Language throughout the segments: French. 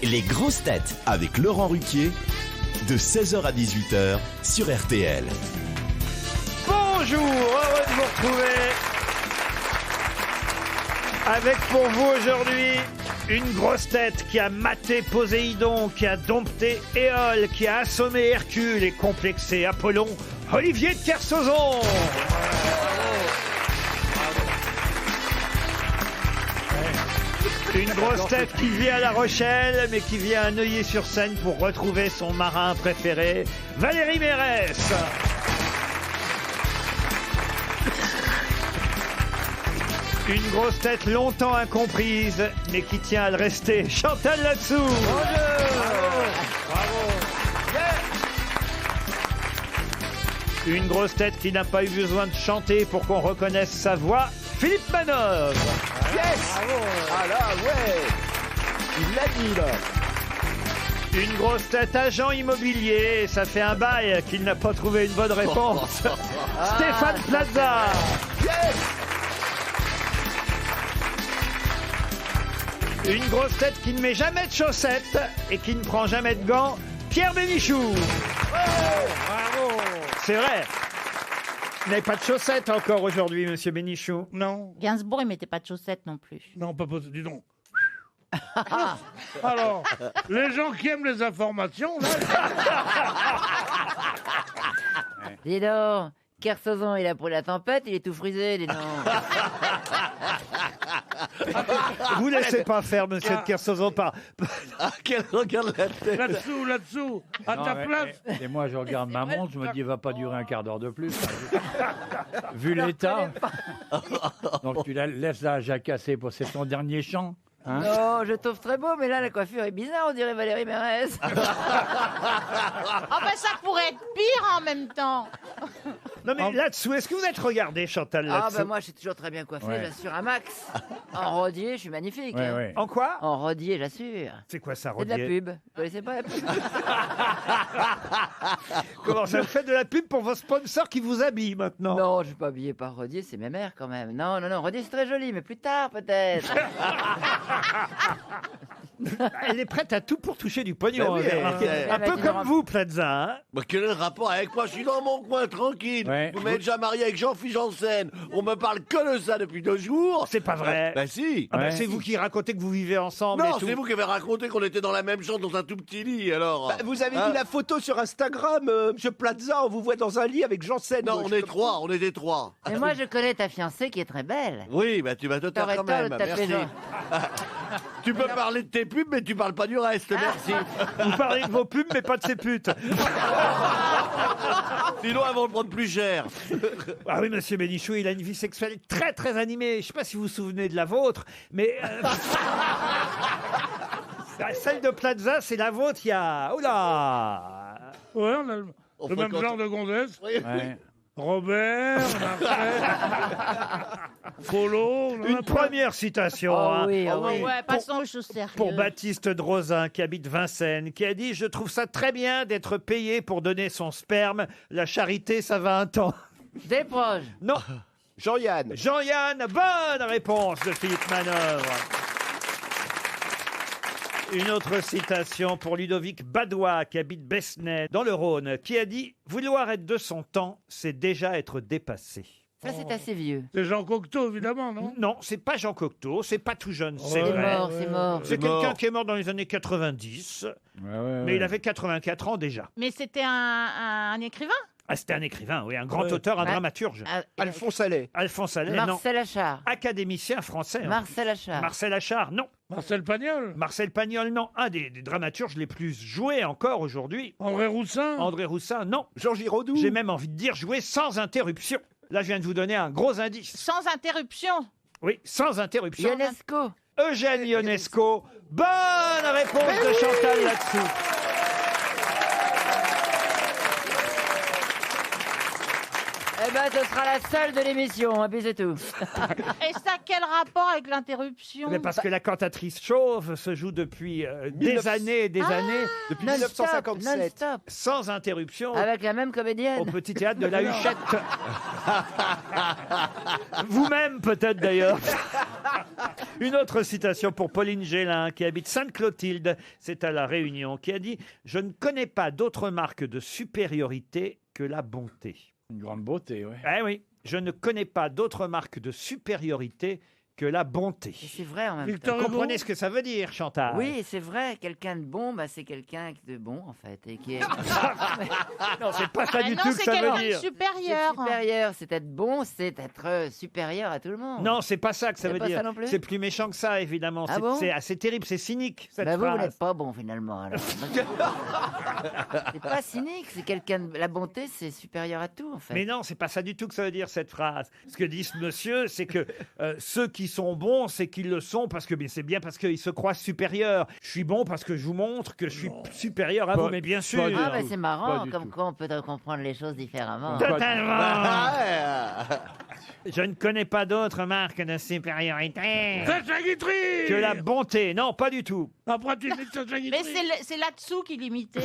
Les grosses têtes avec Laurent Ruquier de 16h à 18h sur RTL. Bonjour, heureux de vous retrouver avec pour vous aujourd'hui une grosse tête qui a maté Poséidon, qui a dompté Éole, qui a assommé Hercule et complexé Apollon, Olivier de Kersauzon. Une grosse tête qui vit à La Rochelle, mais qui vient à Neuilly-sur-Seine pour retrouver son marin préféré, Valérie Mérès. Une grosse tête longtemps incomprise, mais qui tient à le rester, Chantal Latsou. Une grosse tête qui n'a pas eu besoin de chanter pour qu'on reconnaisse sa voix, Philippe Manœuvre. Yes! Ah là, ouais! Il l'a dit, là! Une grosse tête agent immobilier, et ça fait un bail qu'il n'a pas trouvé une bonne réponse. Stéphane Plaza. Yes! Une grosse tête qui ne met jamais de chaussettes et qui ne prend jamais de gants, Pierre Bénichou. Bravo! C'est vrai. Vous n'avez pas de chaussettes encore aujourd'hui, monsieur Bénichou? Non, Gainsbourg, il mettait pas de chaussettes non plus. non, pas possible, dis donc. Alors, les gens qui aiment les informations, là, Dis donc, Kersauzon, il a pris la tempête, il est tout frisé, dis donc. Vous laissez pas faire, monsieur de Kersauzon, pas. là-dessous, à ta place. Et moi, je regarde ma montre, je me dis, il va pas durer un quart d'heure de plus. Vu l'état. Donc tu la laisses la jacasser pour c'est ton dernier chant. Hein? Non, je trouve très beau, mais là, la coiffure est bizarre, on dirait Valérie Mérès. Ah bah ça pourrait être pire en même temps. Non mais là-dessous, est-ce que vous êtes regardé, Chantal, Ah là-dessous? bah moi, je suis toujours très bien coiffée, Ouais. j'assure un max. En rodier, je suis magnifique. Ouais, ouais. En quoi? En rodier, j'assure. C'est quoi ça, C'est de la Rodier? pub. Vous connaissez pas la pub? Comment ça, vous faites de la pub pour vos sponsors qui vous habillent maintenant? Non, je suis pas habillé par Rodier, c'est mes mères quand même. Non, non, non, Rodier c'est très joli, mais plus tard peut-être. Elle est prête à tout pour toucher du pognon. Ben oui, vous avez remarqué. elle Un va peu dire comme un- vous, Plaza. Hein. Bah, quel est le rapport avec moi? Je suis dans mon coin, tranquille. Ouais. Vous m'avez déjà marié avec Jean-Philippe Janssen. On me parle que de ça depuis 2 jours. C'est pas vrai. Bah si. Ah bah, Ouais. c'est vous qui racontez que vous vivez ensemble Non, et tout. c'est vous qui avez raconté qu'on était dans la même chambre, dans un tout petit lit, alors. Vous avez Hein vu la photo sur Instagram, Monsieur Plaza, on vous voit dans un lit avec Janssen. Non, on est 3, on était 3. Mais moi, je connais ta fiancée qui est très belle. Oui, bah tu vas te taire T'aurais quand tort de même. taper Merci. Jean. Tu peux parler de tes pubs, mais tu parles pas du reste. Merci. Vous parlez de vos pubs, mais pas de ces putes. Sinon, elles vont le prendre plus cher. Ah oui, monsieur Bénichou, il a une vie sexuelle très très animée. Je sais pas si vous vous souvenez de la vôtre, mais celle de Plaza, c'est la vôtre. Il y a, oula, Ouais, on a le On même fréquente- genre de gonzesse. Ouais. Robert, Marcel, Colo. on en a une plein. première citation. Oh hein. oui, oh oui. Ouais, passons aux choses sérieuses. Pour Baptiste Drozin, qui habite Vincennes, qui a dit « Je trouve ça très bien d'être payé pour donner son sperme. La charité, ça va un temps. Des proches. » Non, Jean-Yann. Jean-Yann, bonne réponse de Philippe Manœuvre. Une autre citation pour Ludovic Badois, qui habite Besnay, dans le Rhône, qui a dit « Vouloir être de son temps, c'est déjà être dépassé. » Ça, c'est assez vieux. C'est Jean Cocteau, évidemment, non? Non, c'est pas Jean Cocteau, c'est pas tout jeune, c'est Ouais. C'est vrai. mort, c'est mort. C'est quelqu'un qui est mort dans les années 90, mais il avait 84 ans déjà. Mais c'était un écrivain. Ah, c'était un écrivain, oui, un grand Ouais. auteur, un Ah, dramaturge. Ah, Alphonse Allais. Alphonse Allais, non. Marcel Achard. Académicien français. hein. Marcel Achard. Marcel Achard, non. Marcel Pagnol. Marcel Pagnol, non. Un des dramaturges les plus joués encore aujourd'hui. André Roussin. André Roussin, non. Jean Giraudoux. J'ai même envie de dire jouer sans interruption. Là, je viens de vous donner un gros indice. Sans interruption. Oui, sans interruption. Ionesco. Eugène Ionesco. Bonne réponse de Chantal là-dessous. Eh ben, ce sera la seule de l'émission, et puis c'est tout. Et ça a quel rapport avec l'interruption? Mais parce que la cantatrice chauve se joue depuis des années et des années, Depuis Non-stop, 1957. non-stop. sans interruption, Avec la même au comédienne. Petit Théâtre de la Huchette. Vous-même, peut-être d'ailleurs. Une autre citation pour Pauline Gélin, qui habite Sainte-Clotilde, c'est à La Réunion, qui a dit « Je ne connais pas d'autre marque de supériorité que la bonté. » Une grande beauté, oui. Eh oui, je ne connais pas d'autre marque de supériorité que la bonté. Et c'est vrai en même Victor temps. Vous Hugo. comprenez ce que ça veut dire, Chantal? Oui, c'est vrai. Quelqu'un de bon, bah, c'est quelqu'un de bon, en fait. Et qui est Non, c'est pas ça Ah du non, tout que c'est ça veut quelqu'un de dire. supérieur. supérieur. C'est être bon, c'est être supérieur à tout le monde. Non, c'est pas ça que ça C'est veut pas dire. ça non plus C'est plus méchant que ça, évidemment. Ah C'est bon c'est assez terrible, c'est cynique, cette Bah, vous phrase. n'êtes pas bon, finalement. Alors. C'est pas cynique. C'est quelqu'un de... La bonté, c'est supérieur à tout, en fait. Mais non, c'est pas ça du tout que ça veut dire, cette phrase. Ce que dit ce monsieur, c'est que ceux qui sont bons, c'est qu'ils le sont parce que c'est bien parce qu'ils se croient supérieurs. Je suis bon parce que je vous montre que je suis supérieur à Pas- vous, mais bien sûr. pas du Ah, bah, tout. c'est Pas marrant, du comme tout. quoi on peut comprendre les choses différemment. Totalement. Je ne connais pas d'autre marque de supériorité Sacha Guitry que la bonté. Non, pas du tout. Après, tu dis Sacha Guitry. Mais c'est là-dessous qu'il imitait.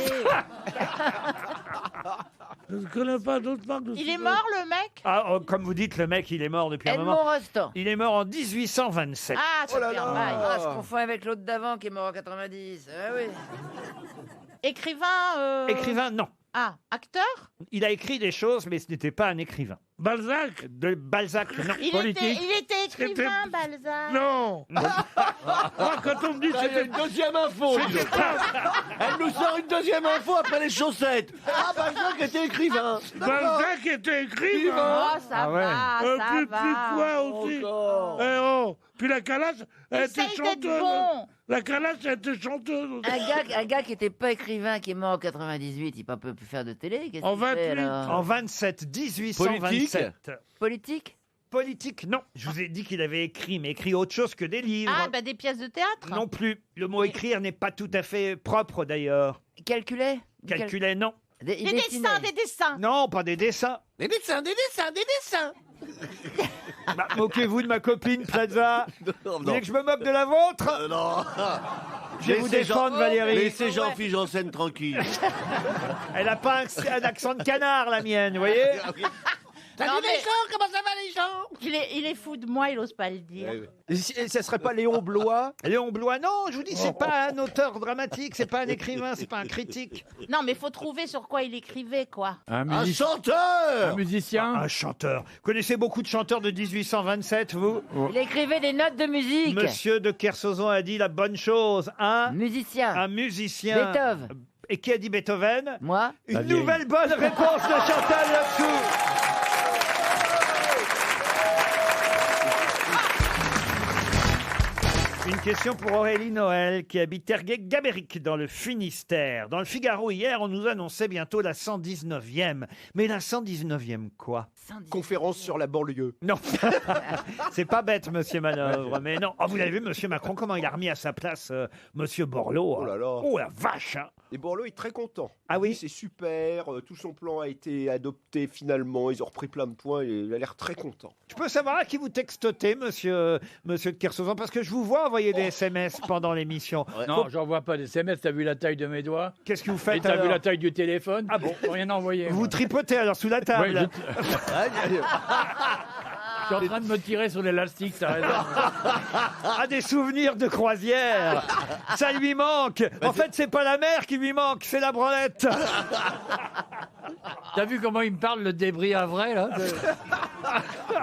Je ne connais pas d'autres marques de Il est mort, le mec? Ah, oh, comme vous dites, le mec, il est mort depuis un Edmond moment. Rostand. Il est mort en 1827. Ah, ça fait un bail. Ah, je confonds avec l'autre d'avant qui est mort en 90. Ah oui. Écrivain. Écrivain, non. Ah, acteur? Il a écrit des choses, mais ce n'était pas un écrivain. Balzac. De Balzac, non. Il était écrivain, Balzac. Non. Moi, quand on me dit Elle fait c'est... une deuxième info. dis donc. Elle nous sort une deuxième info après les chaussettes. Ah, Balzac était écrivain. Balzac était écrivain. Oh, ça va, ça Puis va. quoi aussi Encore. Eh oh. Puis la Calasse, elle était Essaye d'être chanteuse. bon. La Calasse, elle était chanteuse aussi. Un gars qui n'était pas écrivain, qui est mort en 98, il ne peut plus faire de télé. Qu'est-ce En qu'il fait, 28. alors En 27, 1827. Politique Politique, non. Je vous ai dit qu'il avait écrit, mais écrit autre chose que des livres. Ah, bah des pièces de théâtre. Non plus. Le mot écrire n'est pas tout à fait propre d'ailleurs. Calculait Calculait, non. Des dessins, des dessins. Non, pas des dessins. Des dessins, des dessins, des dessins. Bah, moquez-vous de ma copine Plaza. Vous voulez que je me moque de la vôtre Non. Je vais vous défendre, Valérie. Laissez Jean-Philippe Janssen tranquille. Elle n'a pas un accent de canard, la mienne, vous voyez. Non, mais gens, comment ça va les gens? il est fou de moi, il ose pas le dire. Et ça serait pas Léon Blois? Léon Blois, non, je vous dis, c'est pas un auteur dramatique, c'est pas un écrivain, c'est pas un critique. Non, mais faut trouver sur quoi il écrivait, quoi. Un, Un un chanteur. musicien. Un chanteur. Connaissez beaucoup de chanteurs de 1827, vous? Il écrivait des notes de musique. Monsieur de Kersauzon a dit la bonne chose. Un Musicien. musicien. Beethoven. Et qui a dit Beethoven? Moi Une vieille. nouvelle bonne réponse de Chantal là-dessous. Une question pour Aurélie Noël qui habite Erguet-Gabéric dans le Finistère. Dans le Figaro hier, on nous annonçait bientôt la 119e. Mais la 119e quoi? Conférence sur la banlieue. Non, c'est pas bête, monsieur Manœuvre. Mais non, oh, vous avez vu, monsieur Macron, comment il a remis à sa place monsieur Borloo. Oh là là. Oh la vache hein. Et Borloo est très content. Ah oui? Il dit, c'est super, tout son plan a été adopté finalement, ils ont repris plein de points, et il a l'air très content. Je peux savoir à qui vous textotez, monsieur de Kersauzon, parce que je vous vois envoyer des SMS pendant l'émission. Non, j'envoie pas des SMS. T'as vu la taille de mes doigts? Qu'est-ce que vous Et faites t'as vu alors? la taille du téléphone? Ah bon? Faut rien envoyer. Vous moi. tripotez alors sous la Ouais, table. je suis en train de me tirer sur l'élastique, t'as raison. Ah, des souvenirs de croisière. Ça lui manque. En fait, c'est pas la mer qui lui manque, c'est la branlette. T'as vu comment il me parle, le débris à vrai, là?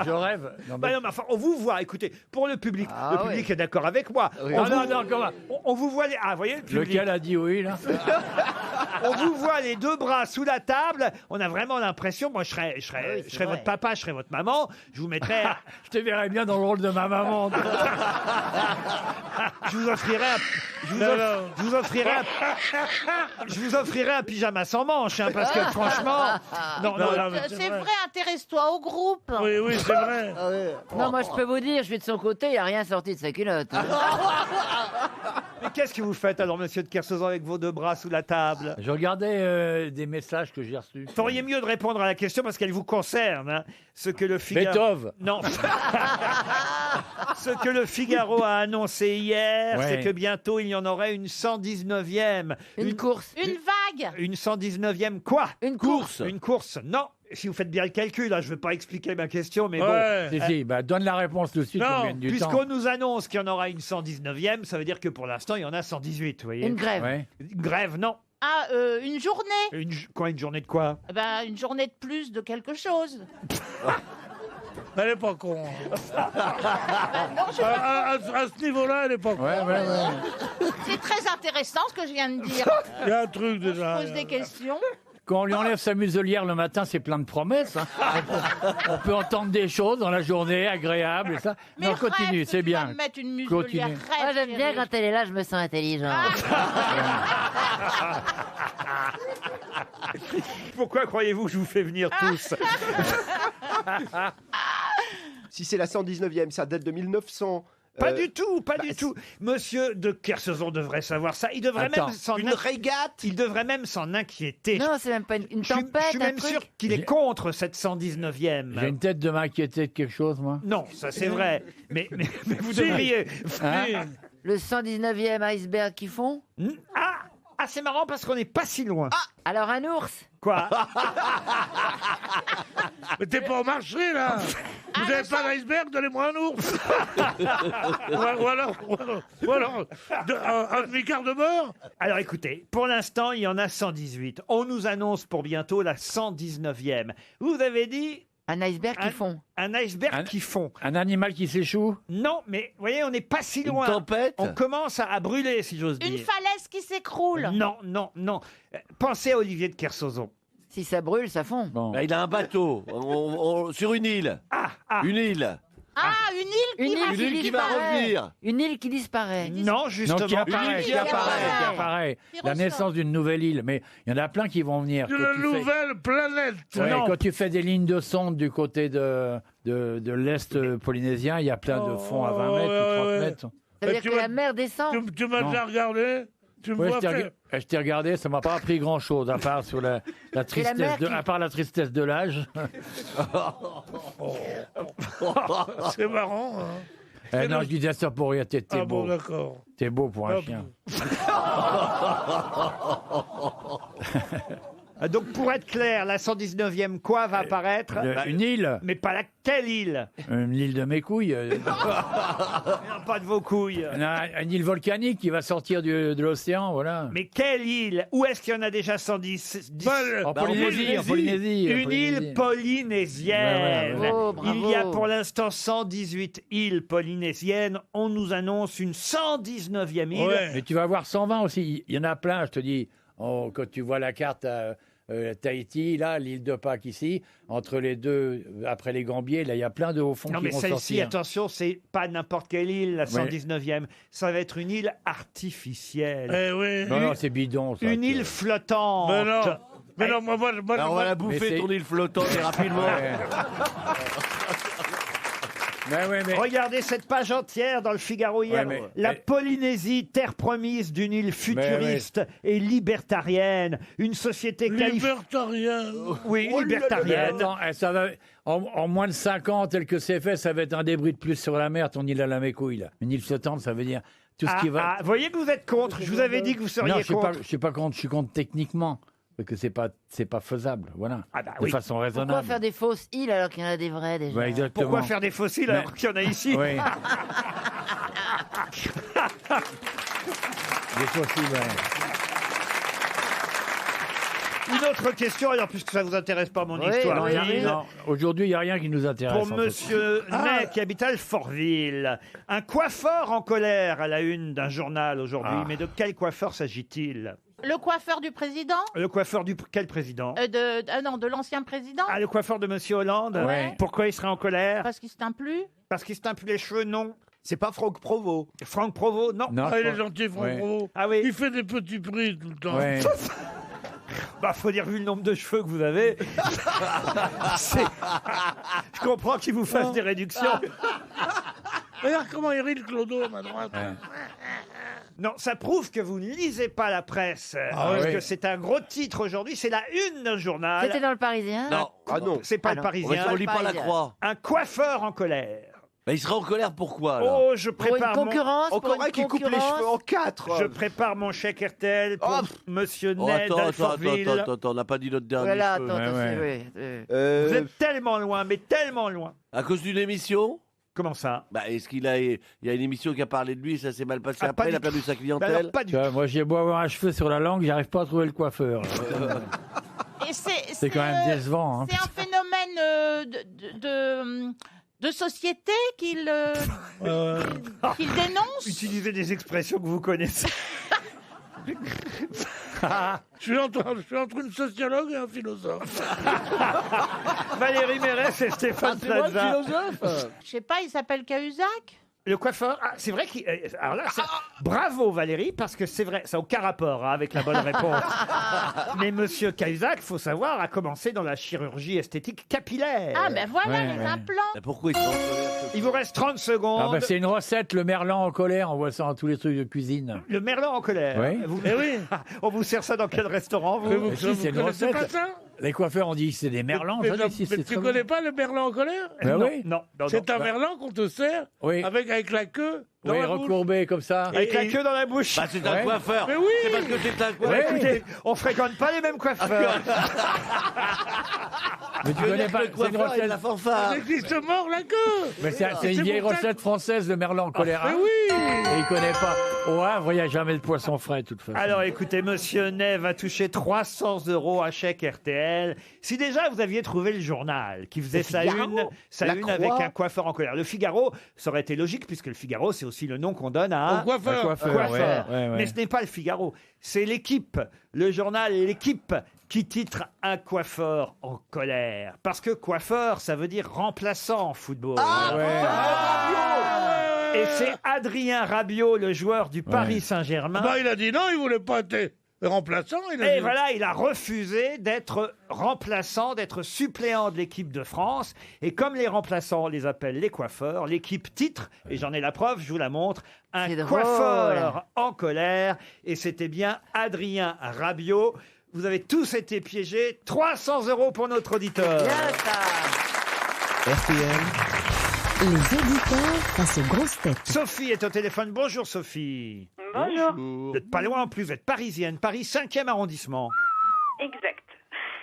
Je rêve. Non, Bah mais- non, mais enfin, on vous voit, écoutez, pour le public, Ah le public est d'accord avec moi. Ah On, non, vous, non, comment? on vous voit les... Ah, vous voyez le public. Lequel a dit oui, là? On vous voit les deux bras sous la table. On a vraiment l'impression, moi je serais oui, c'est votre vrai. papa, je serais votre maman. Je vous mettrais, Je te verrais bien dans le rôle de ma maman. je vous offrirais, je vous offrirais un pyjama sans manches, hein, parce que franchement, non, mais C'est vrai, intéresse-toi au groupe. Oui, oui, c'est vrai. Non, moi je peux vous dire, je suis de son côté, il n'y a rien sorti de sa culotte. hein. Mais qu'est-ce que vous faites alors, monsieur de Kersauzon, avec vos deux bras sous la table? Je regardais des messages que j'ai reçus. Feriez mieux de répondre à la question parce qu'elle vous concerne. Hein. Ce que le Figaro... Beethoven. Non. Ce que le Figaro a annoncé hier, Ouais. c'est que bientôt il y en aurait une 119e. Une course. Une vague. Une 119e quoi? Une course. Une course, non. si vous faites bien le calcul, hein, je ne vais pas expliquer ma question, mais Ouais. Si, bah, donne la réponse tout de suite, Non, on gagne du temps. puisqu'on nous annonce qu'il y en aura une 119e, ça veut dire que pour l'instant, il y en a 118, vous voyez. Une grève. Ouais. Une grève, non. Ah, une journée. Une journée de quoi? Eh ben, une journée de plus de quelque chose. Elle est pas con. À ce niveau-là, elle est pas con. Ouais, ouais, ouais. C'est très intéressant ce que je viens de dire. Il y a un truc Je déjà. pose des questions. Quand on lui enlève sa muselière le matin, c'est plein de promesses. Hein. On peut entendre des choses dans la journée agréables et ça. Mais Non, continue, rêve, c'est tu vas bien. me mettre une muselière, Continue. rêve, Moi, j'aime bien chérie. quand elle est là, je me sens intelligent. Pourquoi croyez-vous que je vous fais venir tous? Si c'est la 119e, ça date de 1900. Pas du tout, pas du bah, tout. Monsieur de Kersauzon devrait savoir ça. Il devrait Attends, même s'en Une régate. Il devrait même s'en inquiéter. Non, c'est même pas une Je tempête, suis un même truc. sûr qu'il est J'ai- contre cette 119e. J'ai une tête de m'inquiéter de quelque chose, moi. Non, ça c'est vrai. Mais vous devriez. Hein Le 119e iceberg qui fond. Ah, c'est marrant parce qu'on n'est pas si loin. Alors un ours. Quoi? Mais t'es pas au marché, là. Vous avez pas d'iceberg, donnez-moi un ours. ou alors un demi-quart de mort. Alors écoutez, pour l'instant, il y en a 118. On nous annonce pour bientôt la 119e. Vous avez dit Un iceberg qui Un- fond. un iceberg Un- qui fond. Un animal qui s'échoue. Non, mais vous voyez, on n'est pas si Une loin. tempête. On commence à brûler, si j'ose Une dire. falaise qui s'écroule. Non, non, non. Pensez à Olivier de Kersauzon. Si ça brûle, ça fond. Bon. Bah, il a un bateau sur une île. Une île. Ah, une île qui va... Une île qui va revenir. Une île qui disparaît. Non, justement. Donc qui apparaît, Une île qui qui apparaît, apparaît. qui apparaît. Qui La ressort. naissance d'une nouvelle île. Mais il y en a plein qui vont venir. Une Quand tu fais- nouvelle planète. Ouais, Non. quand tu fais des lignes de sonde du côté de l'Est polynésien, il y a plein de fonds à 20 mètres ou 30 ouais. mètres. Ça veut dire tu que vas- la mer descend. Tu m'as Non. déjà regardé. Tu me Ouais, vois faire. je t'ai regardé, ça m'a pas appris grand-chose, à part sur la tristesse mer qui- à part la tristesse de l'âge. C'est marrant. Hein. Non, je disais ça pour rien, t'es Ah beau. bon, d'accord. T'es beau pour un Ah chien. Donc, pour être clair, la 119e quoi va apparaître? Une île, Mais pas laquelle île? une île de mes couilles. Non, pas de vos couilles. Une île volcanique qui va sortir de l'océan, voilà. Mais quelle île? Où est-ce qu'il y en a déjà 110? En Bah, Polynésie, en Polynésie. en Une Polynésie. île polynésienne. Ouais, ouais, ouais. Oh, bravo. Il y a pour l'instant 118 îles polynésiennes. On nous annonce une 119e île. Ouais. Mais tu vas voir 120 aussi. Il y en a plein, je te dis. Quand tu vois la carte Tahiti, là, l'île de Pâques ici, entre les deux, après les Gambiers, là, il y a plein de hauts fonds Non, qui mais vont celle-ci, sortir. attention, c'est pas n'importe quelle île, la 119e. Ça va être une île artificielle. Eh oui. Non, non, c'est bidon, ça. Une île flottante. Mais non. Mais non, moi, Alors, on va la bouffer, c'est- ton île flottante, et rapidement. Ouais. mais... Regardez cette page entière dans le Figaro hier. Ouais, mais- La Polynésie, terre promise d'une île futuriste et libertarienne. Une société libertarien. Oui, Mais libertarienne. attends, ça va, en moins de 5 ans, tel que c'est fait, ça va être un débris de plus sur la mer, ton île à la Mécouille. Là. Une île flottante, ça veut dire tout ce qui va... Vous voyez que vous êtes contre. Je vous avais dit que vous seriez non, je contre. suis pas contre, je suis contre techniquement. Parce que c'est pas faisable, voilà. Ah bah de oui. façon Pourquoi raisonnable. faire des fausses îles alors qu'il y en a des vraies déjà? Ouais, exactement. Pourquoi faire des fossiles Mais- alors qu'il y en a ici? Oui. Des fossiles, ouais. Une autre question, alors puisque ça vous intéresse pas mon Oui, histoire. Non, oui, d'île. non, aujourd'hui, il n'y a rien qui nous intéresse. Pour en fait. monsieur Ney, qui habite Alfortville. Un coiffeur en colère à la une d'un journal aujourd'hui. Ah. Mais de quel coiffeur s'agit-il? Le coiffeur du président Le coiffeur du quel président? Non, de l'ancien président. Ah, le coiffeur de monsieur Hollande? Ouais. Pourquoi il serait en colère? Parce qu'il se teint plus. Parce qu'il se teint plus les cheveux? Non. C'est pas Franck Provost. Franck Provost? Non. Non, Ah, il je est pense- gentil, Franck Ouais. Provost. Ah oui. Il fait des petits prix tout le temps. Ouais. Bah, faut dire, vu le nombre de cheveux que vous avez, je comprends qu'il vous fasse des réductions. Regarde comment il rit le clodo à ma droite. Ouais. Non, ça prouve que vous ne lisez pas la presse. Ah parce oui. que c'est un gros titre aujourd'hui. C'est la une d'un journal. C'était dans le Parisien? Non. Ah non. C'est pas Ah le non. Parisien. On lit pas la Parisien. croix. Un coiffeur en colère. Bah, il sera en colère pourquoi alors Oh, je Pour une prépare mon... concurrence, Encore pour un une qui coupe les concurrence. cheveux en 4. Je prépare mon chèque RTL pour Monsieur Oh, Ney attends, d'Alfortville. on n'a pas dit notre Oh dernier là là, feu. attends, Ouais, attends, ouais. Vous êtes tellement loin, mais tellement loin. À cause d'une émission Comment ça? Bah, est-ce il y a une émission qui a parlé de lui, ça s'est mal passé Ah, pas après, il du a perdu sa Bah clientèle alors, pas du Tu vois, tout. moi, j'ai beau avoir un cheveu sur la langue, j'arrive pas à trouver le coiffeur. Et C'est quand même décevant. Hein. C'est un phénomène de société qu'il dénonce. Utilisez des expressions que vous connaissez. Je suis entre une sociologue et un philosophe. Valérie Mérès et Stéphane Plaza. Je sais pas, il s'appelle Cahuzac. Le coiffeur, c'est vrai qu'il... Alors là, bravo Valérie, parce que c'est vrai, ça n'a aucun rapport hein, avec la bonne réponse. Mais Monsieur Cahuzac, faut savoir, a commencé dans la chirurgie esthétique capillaire. Ah ben voilà, Ouais, les ouais. implants. Bah, pourquoi il se sent en colère Il vous reste 30 secondes. Ah bah, c'est une recette, le merlan en colère, on voit ça dans tous les trucs de cuisine. Le merlan en colère. Oui. Eh oui. On vous sert ça dans quel restaurant, vous Mais vous, Mais si, vous c'est une connaissez recette. pas ça? Les coiffeurs ont dit que c'est des merlans, Mais, ça, non, si, mais c'est tu très connais bon. pas le merlan en colère? Ben non, oui. non. C'est un merlan qu'on te sert Oui. avec la queue dans Oui, la bouche. recourbé comme ça. Avec la queue dans la bouche. Bah, c'est un Ouais. coiffeur. Mais oui. C'est parce que c'est un Ouais, coiffeur. écoutez, on fréquente pas les mêmes coiffeurs. Mais tu Je veux connais dire pas, que le c'est une coiffeur, il a recette. la fanfare. Il existe mort la queue. Mais c'est C'est une vieille pour ça que- recette française, le merlan en colère. Mais hein. oui. Et il connaît pas. Au Havre, il n'y a jamais de poisson frais, de toute façon. Alors écoutez, Monsieur Ney va toucher 300 € à chèque RTL. Si déjà vous aviez trouvé le journal qui faisait sa Figaro, une La avec Croix. un coiffeur en colère. Le Figaro, ça aurait été logique puisque le Figaro, c'est aussi le nom qu'on donne à un Au coiffeur. Un coiffeur, coiffeur. ouais, ouais, ouais. Mais ce n'est pas le Figaro, c'est l'équipe, le journal L'équipe qui titre un coiffeur en colère. Parce que coiffeur, ça veut dire remplaçant en football. Et c'est Adrien Rabiot, le joueur du Paris Saint-Germain. Bah, il a dit non, il voulait pas être remplaçant. Il a Et dit... voilà, il a refusé d'être remplaçant, d'être suppléant de l'équipe de France. Et comme les remplaçants, on les appelle les coiffeurs, l'équipe titre, et j'en ai la preuve, je vous la montre, un C'est drôle. coiffeur en colère. Et c'était bien Adrien Rabiot. Vous avez tous été piégés. 300 € pour notre auditeur. Bien ça. Les auditeurs face aux grosses têtes. Sophie est au téléphone. Bonjour Sophie. Bonjour. Vous n'êtes pas loin en plus, vous êtes parisienne. Paris 5e arrondissement. Exact.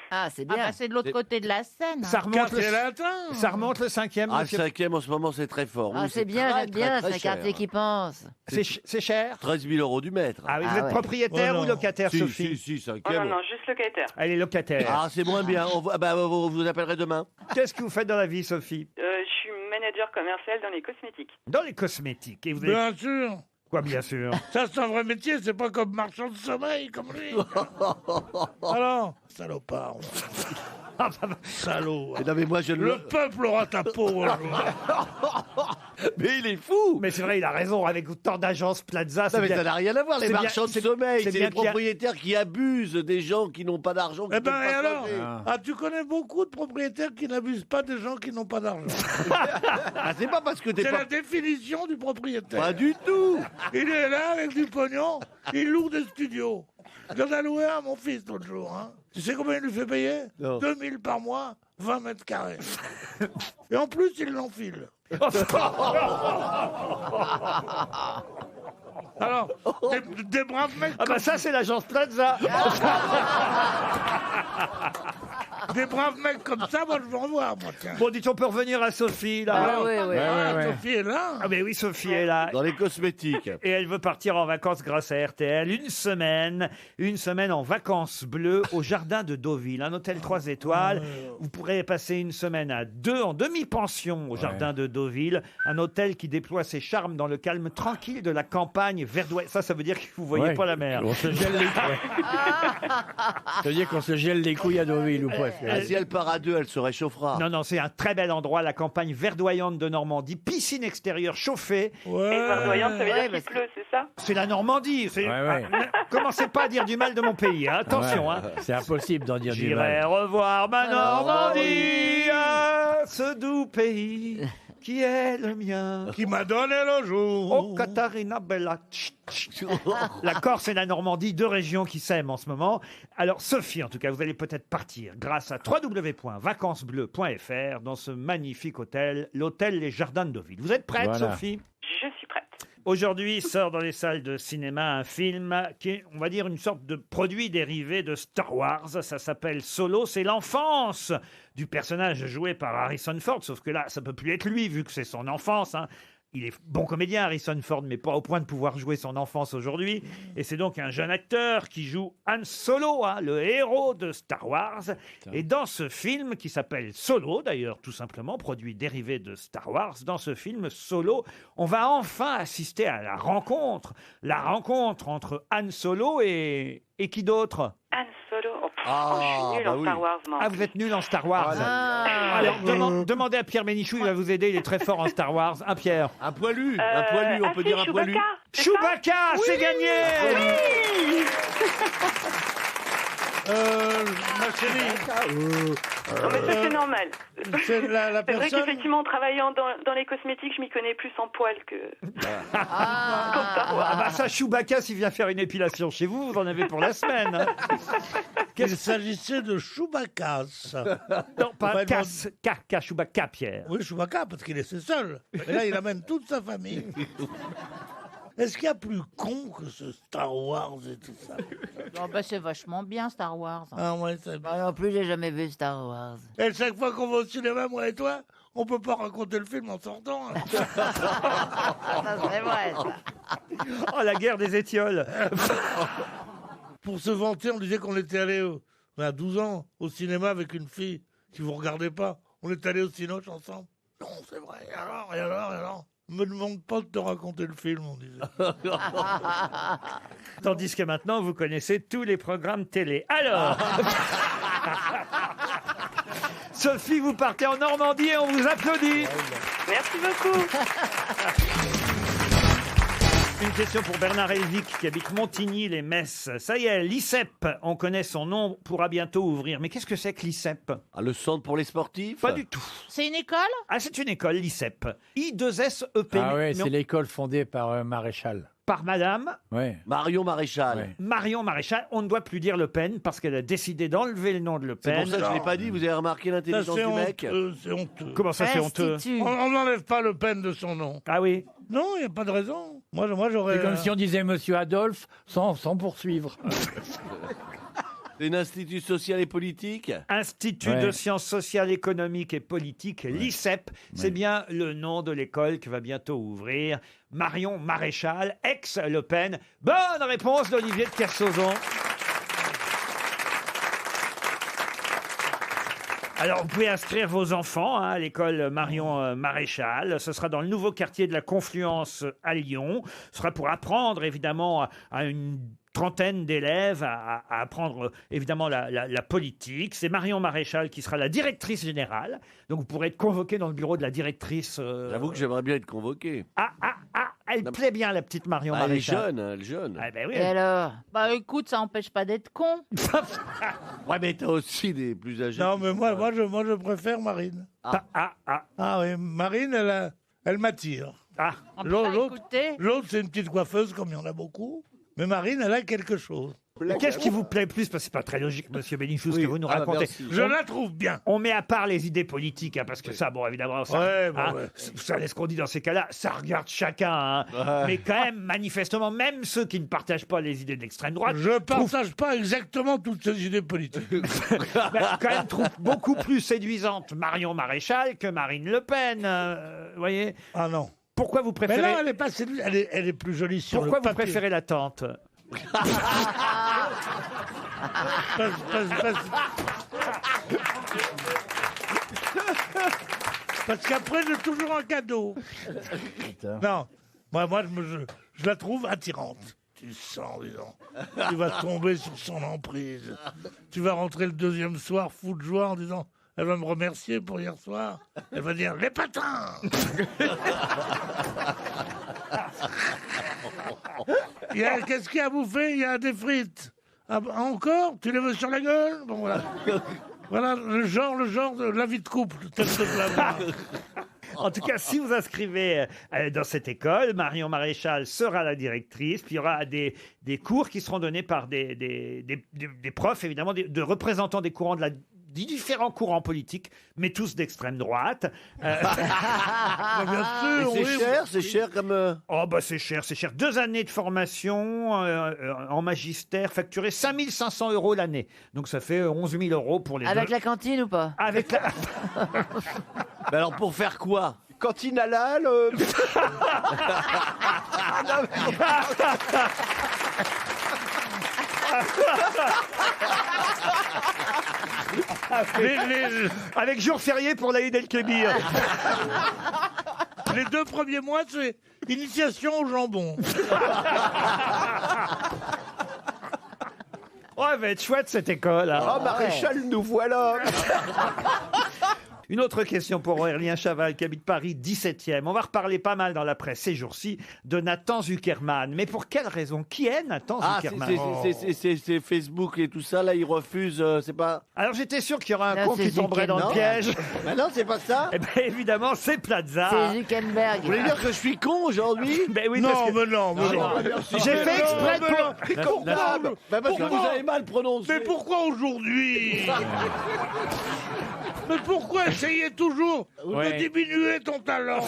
Ah, c'est Ah bien. bah c'est de l'autre côté de la Seine. Ça remonte le, Quartier latin. ça remonte le 5e. Ah, le monsieur. cinquième en ce moment, c'est très fort. Ah, Oui, c'est bien, très, j'aime bien, très, c'est un très quartier cher. qui pense. C'est cher 13 000 € du mètre. Ah oui, vous Ah êtes ouais. propriétaire Oh ou non. locataire, si, Sophie si, Oh cinquième. non, non, juste locataire. Elle est locataire. Ah, c'est moins bien. Vous vous appellerez demain. Qu'est-ce que vous faites dans la vie, Sophie? Je suis manager commercial dans les cosmétiques. Dans les cosmétiques. Et vous avez... Bien sûr. Quoi, bien sûr? Ça, c'est un vrai métier, c'est pas comme marchand de sommeil, comme lui. Alors, salopard. Salaud. Non, mais moi, je ne Le peuple aura ta peau un jour. Mais il est fou. Mais c'est vrai, il a raison. Avec autant d'agences Plaza, Non, c'est mais bien... ça n'a rien à voir. Les c'est bien- marchands de c'est- sommeil, c'est c'est bien les qu'il y a- propriétaires qui abusent des gens qui n'ont pas d'argent. qui Eh ben, peuvent et pas alors soigner. Ah, tu connais beaucoup de propriétaires qui n'abusent pas des gens qui n'ont pas d'argent. Ah, c'est pas parce que t'es C'est pas... la définition du propriétaire. Pas du tout. Il est là avec du pognon, il loue des studios. J'en ai loué un à mon fils l'autre jour. Hein. Tu sais combien il lui fait payer? Non. 2000 par mois, 20 mètres carrés. Et en plus, il l'enfile. Alors, des braves mecs Ah bah ça, c'est l'agence Plaza. des braves mecs comme ça, moi je veux en voir, moi, tiens. Bon, dites, on peut revenir à Sophie, là. Ah oui, oui. Ah, Sophie est là. Ah mais oui, Sophie est là. Dans les cosmétiques. Et elle veut partir en vacances grâce à RTL. Une semaine en vacances bleues au jardin de Deauville. Un hôtel 3 étoiles. Vous pourrez passer une semaine à deux en demi-pension au jardin de Deauville. Un hôtel qui déploie ses charmes dans le calme tranquille de la campagne verdoyante. Ça veut dire que vous voyez Ouais. pas la mer. On se gèle les couilles. Ça veut dire qu'on se gèle les couilles à Deauville ou pas Ah, si elle part à deux, elle se réchauffera. Non, non, c'est un très bel endroit, la campagne verdoyante de Normandie. Piscine extérieure chauffée. Ouais. Et verdoyante, ça veut Ouais, dire parce qu'il pleut, c'est ça? C'est la Normandie. Ouais, ouais. Commencez pas à dire du mal de mon pays. Hein. Attention. Ouais. Hein. C'est impossible d'en dire du J'irai mal. revoir ma Normandie, ce doux pays qui est le mien. Qui m'a donné le jour. Oh, Catarina Bella. La Corse et la Normandie, deux régions qui s'aiment en ce moment. Alors, Sophie, en tout cas, vous allez peut-être partir grâce à www.vacancesbleues.fr dans ce magnifique hôtel, l'hôtel Les Jardins de Deauville. Vous êtes prête, Voilà. Sophie? Je suis prête. Aujourd'hui sort dans les salles de cinéma un film qui est, on va dire, une sorte de produit dérivé de Star Wars. Ça s'appelle Solo. C'est l'enfance du personnage joué par Harrison Ford. Sauf que là, ça peut plus être lui, vu que c'est son enfance, hein. Il est bon comédien, Harrison Ford, mais pas au point de pouvoir jouer son enfance aujourd'hui. Et c'est donc un jeune acteur qui joue Han Solo, hein, le héros de Star Wars. Et dans ce film, qui s'appelle Solo, d'ailleurs, tout simplement, produit dérivé de Star Wars, dans ce film Solo, on va enfin assister à la rencontre entre Han Solo et qui d'autre? Han Solo. Oh, je Ah, suis nulle bah en Star oui. Wars, moi. Ah, vous êtes nul en Star Wars. Ah. Alors, demandez à Pierre Bénichou, il va vous aider, il est très fort en Star Wars. Un Pierre. Un poilu, on peut si, dire un poilu. Chewbacca, c'est ça Chewbacca, c'est gagné. Ma chérie, Non, mais ça, c'est normal. c'est la C'est vrai personne. qu'effectivement, en travaillant dans les cosmétiques, je m'y connais plus en poils que Star Wars. Ah bah ça, Chewbacca, s'il vient faire une épilation chez vous, vous en avez pour la semaine. Hein. Il s'agissait de Chewbacca. Non, pas Ouais, Cass, Chewbacca, Pierre. Oui, Chewbacca, parce qu'il est seul. Et là, il amène toute sa famille. Est-ce qu'il y a plus con que ce Star Wars et tout ça? Oh, bah, c'est vachement bien, Star Wars. Ah ouais, c'est bien. Moi non plus, j'ai jamais vu Star Wars. Et chaque fois qu'on va au cinéma, moi et toi, on peut pas raconter le film en sortant. Hein. Ça, c'est vrai, ça. Oh, la guerre des étioles. Pour se vanter, on disait qu'on était allé à 12 ans au cinéma avec une fille qui vous regardait pas. On est allé au Cinoche ensemble. Non, c'est vrai. Et alors. Me demande pas de te raconter le film, on disait. Tandis que maintenant, vous connaissez tous les programmes télé. Alors, Sophie, vous partez en Normandie et on vous applaudit. Merci beaucoup. Une question pour Bernard Elvic qui habite Montigny-les-Metz. Ça y est, l'ICEP, on connaît son nom, pourra bientôt ouvrir. Mais qu'est-ce que c'est que l'ICEP? Ah, le centre pour les sportifs? Pas du tout. C'est une école? Ah, c'est une école, l'ICEP. I2SEP. Ah ouais, mais c'est l'école fondée par Maréchal. par madame Ouais. Marion Maréchal. Ouais. Marion Maréchal. On ne doit plus dire Le Pen parce qu'elle a décidé d'enlever le nom de Le C'est Pen. pour ça que je ne l'ai pas dit, vous avez remarqué Ça, l'intelligence c'est du mec? c'est honteux. Comment ça, c'est honteux? Institut. On n'enlève pas Le Pen de son nom. Ah oui. Non, il n'y a pas de raison. Moi j'aurais... C'est comme si on disait Monsieur Adolphe sans poursuivre. C'est un institut social et politique? Institut Ouais. de sciences sociales, économiques et politiques, l'ICEP. C'est bien le nom de l'école qui va bientôt ouvrir. Marion Maréchal, ex-Le Pen. Bonne réponse d'Olivier de Kersauzon. Alors, vous pouvez inscrire vos enfants à l'école Marion Maréchal. Ce sera dans le nouveau quartier de la Confluence à Lyon. Ce sera pour apprendre, évidemment, à une trentaine d'élèves à apprendre évidemment la politique. C'est Marion Maréchal qui sera la directrice générale. Donc vous pourrez être convoqué dans le bureau de la directrice. J'avoue que j'aimerais bien être convoqué. Elle plaît bien, la petite Marion Ah, elle est Maréchal. jeune, elle est jeune. Ah, ben oui. Et alors? Bah écoute, ça empêche pas d'être con. Ouais, mais t'as aussi des plus âgés. Non, mais moi je préfère Marine. Ah oui, Marine, elle m'attire. Ah. Ah, bah, écoutez. L'autre, c'est une petite coiffeuse, comme il y en a beaucoup. Mais Marine, elle a quelque chose. Qu'est-ce qui vous plaît plus? Parce que c'est pas très logique, monsieur Bénichou, ce que vous nous racontez. Je la trouve bien. On met à part les idées politiques, hein, parce que ça, bon, évidemment, ça, Ouais, vous savez ce qu'on dit dans ces cas-là, ça regarde chacun. Hein. Mais quand même, manifestement, même ceux qui ne partagent pas les idées de l'extrême droite, Je partage pas exactement toutes ces idées politiques. quand même trouvent beaucoup plus séduisante Marion Maréchal que Marine Le Pen. Vous voyez? Ah non. Pourquoi vous Mais préférez? non, elle est pas séduisante, elle est plus jolie sur Pourquoi le vous papier. préférez la tante? Parce qu'après, j'ai toujours un cadeau. Non, moi je la trouve attirante. Tu sens, disons. Tu vas tomber sur son emprise. Tu vas rentrer le deuxième soir fou de joie en disant... Elle va me remercier pour hier soir. Elle va dire, les patins. Qu'est-ce qu'il y a à bouffer? Il y a des frites. Ah, bah, encore? Tu les veux sur la gueule? Bon, voilà. Voilà le genre de la vie de couple, tel que je la vois. En tout cas, si vous inscrivez dans cette école, Marion Maréchal sera la directrice. Puis il y aura des cours qui seront donnés par des profs, évidemment, de représentants des courants des différents courants politiques, mais tous d'extrême droite. Bien sûr, c'est cher comme... Oh bah c'est cher. 2 années de formation en magistère facturé 5 500 € l'année. Donc ça fait 11 000 € pour les Avec deux. la cantine ou pas? Avec la... Mais alors pour faire quoi? Cantine halal. Avec jour férié pour l'Aïd el-Kébir. Les 2 premiers mois, c'est initiation au jambon. Oh, elle va être chouette cette école. Hein. Oh, Maréchal, nous voilà. Une autre question pour Aurélien Chaval qui habite Paris 17e. On va reparler pas mal dans la presse ces jours-ci de Nathan Zuckerman. Mais pour quelle raison? Qui est Nathan Zuckerman? C'est Facebook et tout ça, là, ils refusent, c'est pas... Alors j'étais sûr qu'il y aurait un Non, con qui c'est tomberait dans le piège. Mais non, c'est pas ça. Eh bien évidemment, c'est Plaza. C'est Zuckerberg. Vous voulez dire que je suis con aujourd'hui? Ben oui, Non, parce que mais non, mais non. j'ai fait exprès mais non. Parce que vous avez mal prononcé. Mais pourquoi aujourd'hui? Mais pourquoi essayer toujours de diminuer ton talent?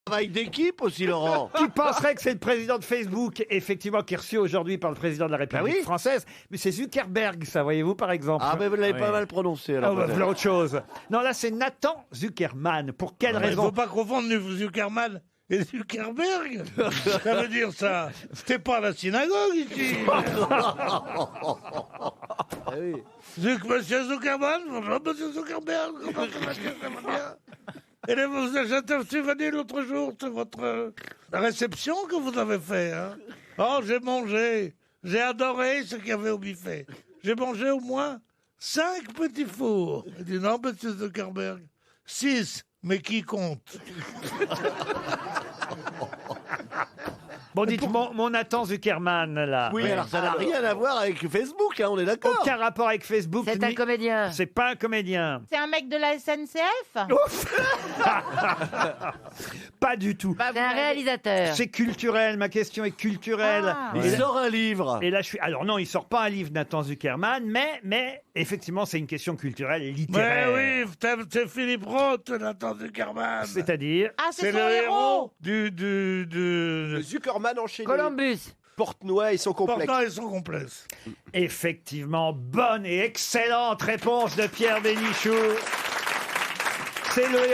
Travail d'équipe aussi, Laurent. Qui penserait que c'est le président de Facebook, effectivement, qui est reçu aujourd'hui par le président de la République française. Mais c'est Zuckerberg, ça, voyez-vous, par exemple. Ah, mais vous l'avez pas mal prononcé, Ah, alors. bah, voilà autre chose. Non, là, c'est Nathan Zuckerman. Pour quelle Il ne raison? faut pas confondre Zuckerman et Zuckerberg. Ça veut dire ça. C'était pas la synagogue ici. Monsieur Zuckerman, bonjour Monsieur Zuckerberg. Comment ça va bien? Et là, vous êtes venu l'autre jour, c'est votre réception que vous avez fait. Hein? Oh, j'ai mangé. J'ai adoré ce qu'il y avait au buffet. J'ai mangé au moins 5 petits fours. Il dit non, Monsieur Zuckerberg. 6, mais qui compte? Bon, dites mon Nathan Zuckerman, là. Oui, alors ça n'a rien à voir avec Facebook, hein, on est d'accord. Aucun rapport avec Facebook. C'est un comédien. C'est pas un comédien. C'est un mec de la SNCF? Pas du tout. C'est un réalisateur. C'est culturel, ma question est culturelle. Ah. Il sort un livre. Et là, je suis. Alors non, il sort pas un livre, Nathan Zuckerman, mais effectivement, c'est une question culturelle et littéraire. Mais oui, c'est Philippe Roth, Nathan Zuckerman. C'est-à-dire. Ah, c'est son le héros. du Zuckerman enchaîné. Columbus. Portenoy et son complexe. Portant et son complexe. Effectivement, bonne et excellente réponse de Pierre Bénichou. C'est le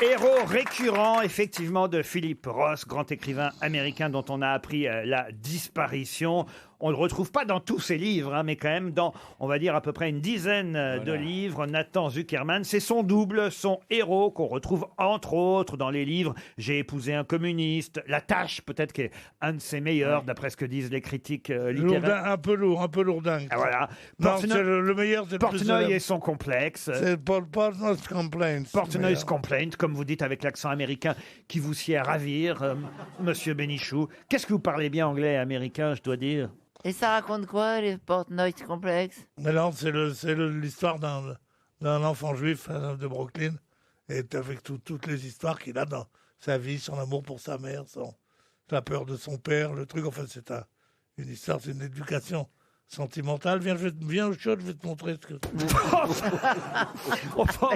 héros récurrent, effectivement, de Philip Roth, grand écrivain américain dont on a appris la disparition. On ne le retrouve pas dans tous ses livres, hein, mais quand même dans, on va dire, à peu près une dizaine de livres. Nathan Zuckerman, c'est son double, son héros, qu'on retrouve entre autres dans les livres « J'ai épousé un communiste »,« La Tâche », peut-être qui est un de ses meilleurs, d'après ce que disent les critiques littéraires. Un peu lourdingue. Ah, voilà. Non, c'est le meilleur, c'est le plus Portenoy célèbre. et son complexe. C'est Portnoy's Complaint. Portnoy's Complaint, comme vous dites avec l'accent américain qui vous sied à ravir, monsieur Bénichou. Qu'est-ce que vous parlez bien anglais et américain, je dois dire? Et ça raconte quoi, les Portnoy Complex? Mais non, c'est l'histoire d'un enfant juif de Brooklyn, et avec toutes les histoires qu'il a dans sa vie, son amour pour sa mère, la peur de son père, le truc. Enfin, c'est une histoire, c'est une éducation sentimentale. Viens au shot, je vais te montrer ce que... Enfin,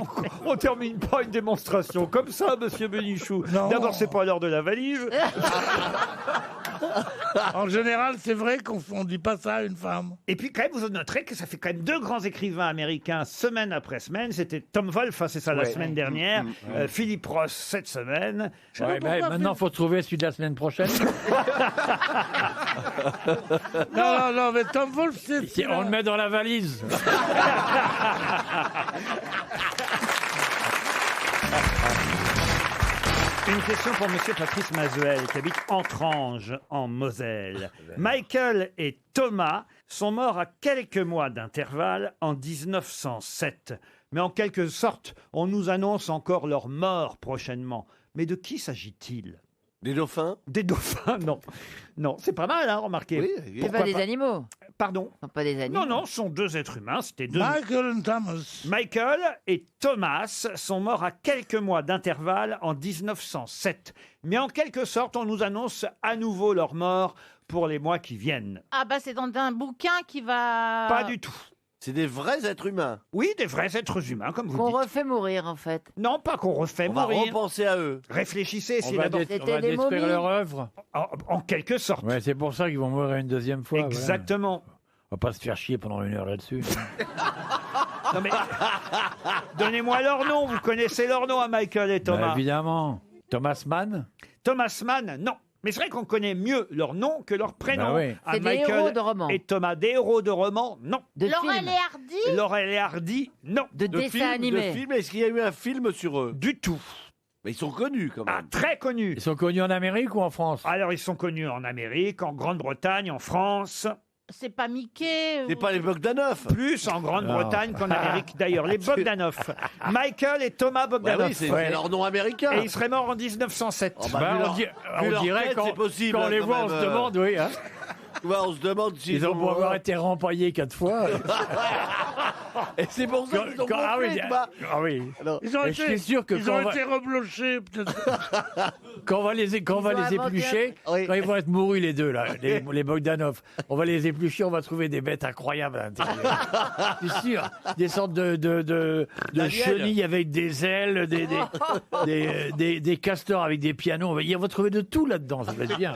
on termine pas une démonstration comme ça, monsieur Bénichou. D'abord, c'est pas l'heure de la valise. En général, c'est vrai qu'on ne dit pas ça à une femme. Et puis, quand même, vous noterez que ça fait quand même 2 grands écrivains américains, semaine après semaine. C'était Tom Wolfe, hein, c'est ça, la semaine dernière. Philippe Roth, cette semaine. Ouais, maintenant, il faut trouver celui de la semaine prochaine. Non, mais Tom Wolfe, c'est... On le met dans la valise. Une question pour monsieur Patrice Mazuel, qui habite Entrange, en Moselle. Michael et Thomas sont morts à quelques mois d'intervalle en 1907. Mais en quelque sorte, on nous annonce encore leur mort prochainement. Mais de qui s'agit-il? Des dauphins? Des dauphins, non. Non, c'est pas mal, hein, remarquez. Oui, C'est Pourquoi pas des animaux. Pardon? Ce sont pas des animaux. Non, non, ce sont deux êtres humains. C'était deux. Michael et Thomas. Michael et Thomas sont morts à quelques mois d'intervalle en 1907. Mais en quelque sorte, on nous annonce à nouveau leur mort pour les mois qui viennent. Ah bah c'est dans un bouquin qui va... Pas du tout. C'est des vrais êtres humains. Oui, des vrais êtres humains, comme vous Qu'on dites. refait mourir, en fait. Non, pas qu'on refait On va mourir. repenser à eux. Réfléchissez, On essayez va, d'abord. on C'était va des détruire momies. leur œuvre. En quelque sorte. Ouais, c'est pour ça qu'ils vont mourir une deuxième fois. voilà. Exactement. On va pas se faire chier pendant 1 heure là-dessus. Non mais donnez-moi leur nom. Vous connaissez leur nom à Michael et Thomas. Bah, évidemment. Thomas Mann. Thomas Mann, non. Mais c'est vrai qu'on connaît mieux leur nom que leur prénom. Bah oui. À C'est des Michael héros de romans. et Thomas, des héros de romans, non. De Laurel films. et Hardy. Laurel et Hardy, non. De dessins animés. De films. Est-ce qu'il y a eu un film sur eux? Du tout. Mais ils sont connus quand même. Ah, très connus. Ils sont connus en Amérique ou en France? Alors, ils sont connus en Amérique, en Grande-Bretagne, en France, C'est pas Mickey. C'est pas les Bogdanov. plus en Grande-Bretagne qu'en Amérique d'ailleurs. Les Bogdanov. Michael et Thomas Bah Bogdanov. oui, c'est Ouais. leur nom américain. Et ils seraient morts en 1907. Oh, bah, Bah, vu on, leur- di- vu on leur dirait tête, quand, c'est possible, quand on les quand voit, on même, se demande, oui. Hein. Ouais, on se demande s'ils Ils ont beau avoir été rempaillés 4 fois. Et c'est pour ça qu'ils ont ah oui, gonflé, bah. ah oui. Ils ont Et je suis sûr que ils quand ont on va- été reblochés, peut-être. Quand on va les, quand on va Ils ont les inventé éplucher, Oui. quand ils vont être mourus les deux, là, les Bogdanov, on va les éplucher, on va trouver des bêtes incroyables à l'intérieur. C'est sûr. Des sortes de Daniel. chenilles avec des ailes, des castors avec des pianos. On va trouver de tout là-dedans, ça va être bien.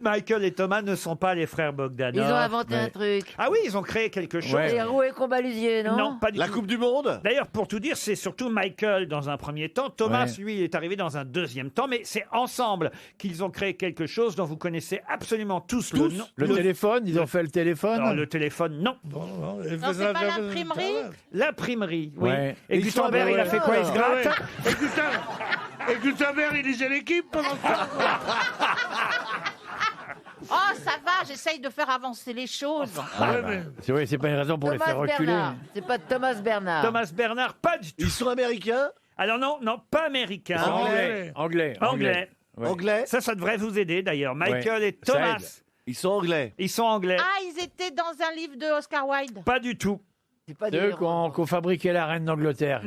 Michael et Thomas ne sont pas les frères Bogdanov. Ils ont inventé Ouais. un truc. Ah oui, ils ont créé quelque chose. Ouais. Les roues et combalusiers, non? Non, pas du La tout. Coupe du Monde? D'ailleurs, pour tout dire, c'est surtout Michael dans un premier temps. Thomas, Ouais. lui, il est arrivé dans un deuxième temps. Mais c'est ensemble qu'ils ont créé quelque chose dont vous connaissez absolument tous le nom. Le téléphone, ils ont fait le téléphone. Non, le téléphone, non. Non, Non, c'est pas l'imprimerie. L'imprimerie, oui. Ouais. Et Ils sont Gutenberg, il a fait quoi? Il se Ah ouais. gratte. Et Gutenberg, il lisait l'équipe pendant ce temps. Oh, ça va, j'essaye de faire avancer les choses. Ah, Ouais, bah, mais- c'est vrai, c'est pas une raison pour les Thomas faire reculer. Bernard. C'est pas Thomas Bernard. Thomas Bernard, pas du tout. Ils sont américains? Alors non, non, pas américain. Anglais. Anglais. Ouais. Anglais? Ça devrait vous aider d'ailleurs. Michael Ouais, et ça Thomas, aide. Ils sont anglais. ils sont anglais. Ah, ils étaient dans un livre de Oscar Wilde. Pas du tout. C'est pas C'est des eux héros. qui ont fabriqué la reine d'Angleterre.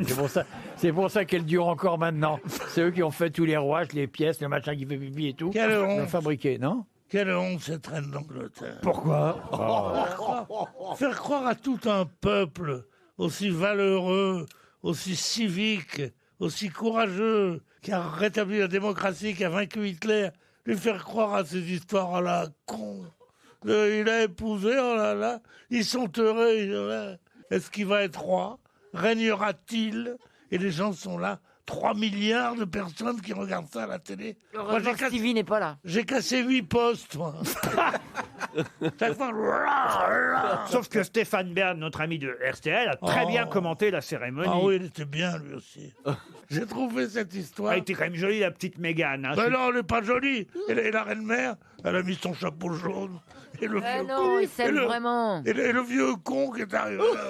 C'est pour ça qu'elle dure encore maintenant. C'est eux qui ont fait tous les rouages, les pièces, le machin qui fait pipi et tout. Quelle Ils l'ont honte. fabriqué, non? Quelle honte, cette reine d'Angleterre. Pourquoi? Faire croire à tout un peuple aussi valeureux, aussi civique, aussi courageux, qui a rétabli la démocratie, qui a vaincu Hitler, lui faire croire à ces histoires à la con. Il a épousé, oh là là, ils sont heureux. Est-ce qu'il va être roi? Régnera-t-il? Et les gens sont là. 3 milliards de personnes qui regardent ça à la télé. Moi, Heureusement que Stevie n'est pas là. j'ai cassé 8 postes, moi. Chaque fois, Sauf que Stéphane Bern, notre ami de RTL, a très bien commenté la cérémonie. Ah oui, il était bien, lui aussi. J'ai trouvé cette histoire. Elle était quand même jolie, la petite Mégane. Hein. Ben non, elle n'est pas jolie. Et la reine-mère, elle a mis son chapeau jaune. Et le Eh vieux non, con. il et s'aime le- vraiment. Et le vieux con qui est arrivé là.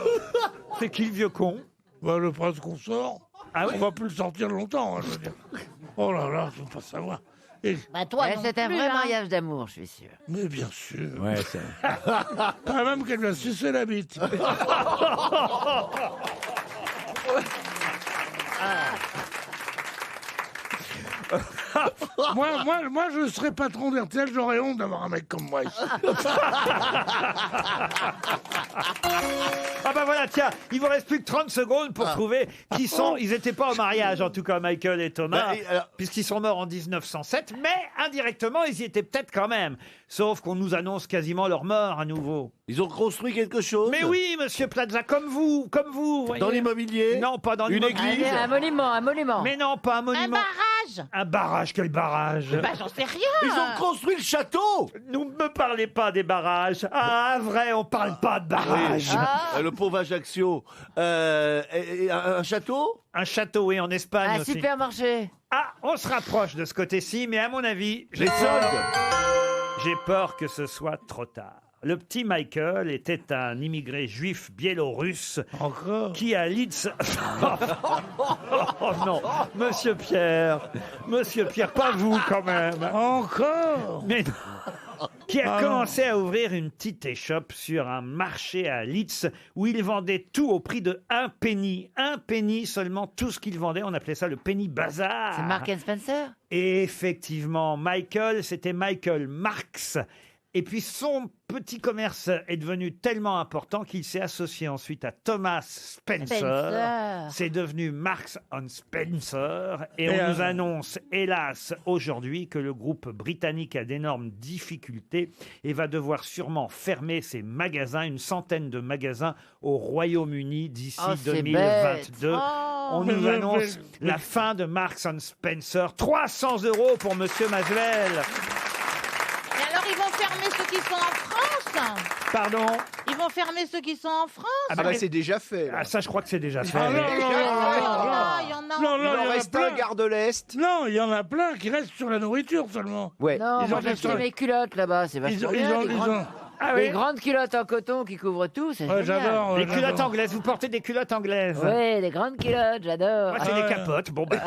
C'est qui le vieux con? Ben, le prince consort. Ah oui? On va plus le sortir longtemps, hein, je veux dire. Oh là là, je ne veux pas savoir. Et, Bah toi Eh, non c'est un plus, vrai hein. mariage d'amour, je suis sûr. mais bien sûr. Ouais, c'est... Pas même qu'elle lui a sucé la bite. moi, je serais patron d'RTL, j'aurais honte d'avoir un mec comme moi ici. Ah bah voilà, tiens, il vous reste plus que 30 secondes pour trouver qui sont... Ils n'étaient pas au mariage, en tout cas, Michael et Thomas, Bah, et alors- puisqu'ils sont morts en 1907, mais indirectement, ils y étaient peut-être quand même. Sauf qu'on nous annonce quasiment leur mort à nouveau. Ils ont construit quelque chose? Mais oui, monsieur Plaza, comme vous, voyez. Dans l'immobilier? Non, pas dans Une l'immobilier. église? Un monument, un monument. Mais non, pas un Un monument. barrage. Un barrage, quel barrage? Bah j'en sais rien. Ils ont construit le château! Ne me parlez pas des barrages. Ah, vrai, on parle pas de barrages. Le pauvre Ajaccio. Un château? Un château, oui, en Espagne Un aussi. supermarché. Ah, on se rapproche de ce côté-ci, mais à mon avis, Les soldes? j'ai peur que ce soit trop tard. Le petit Michael était un immigré juif biélorusse qui à Leeds... Oh non, Monsieur Pierre, pas vous quand même. Encore. Mais non. Qui a commencé à ouvrir une petite échoppe sur un marché à Leeds où il vendait tout au prix de 1 penny. 1 penny seulement, tout ce qu'il vendait. On appelait ça le penny bazar. C'est Marks & Spencer? Et effectivement, Michael, c'était Michael Marks. Et puis son petit commerce est devenu tellement important qu'il s'est associé ensuite à Thomas Spencer. C'est devenu Marks & Spencer. Et on nous annonce, hélas, aujourd'hui que le groupe britannique a d'énormes difficultés et va devoir sûrement fermer ses magasins, une centaine de magasins au Royaume-Uni d'ici 2022. On nous annonce la fin de Marks & Spencer. 300 € pour Monsieur Masvel. Et alors, ils vont fermer ceux qui sont en France? Pardon? Ils vont fermer ceux qui sont en France? C'est déjà fait. Ah, ça, je crois que c'est déjà fait. Il y en a. Non, Il en reste un, gare de l'Est. Non, il y en a plein qui restent sur la nourriture seulement. Ouais. Non, moi j'ai acheté mes culottes là-bas, c'est vachement bien. Les grandes culottes en coton qui couvrent tout, c'est génial. J'adore. Les culottes anglaises, vous portez des culottes anglaises? Oui, les grandes culottes, j'adore. Moi, c'est des capotes. Bon, ben.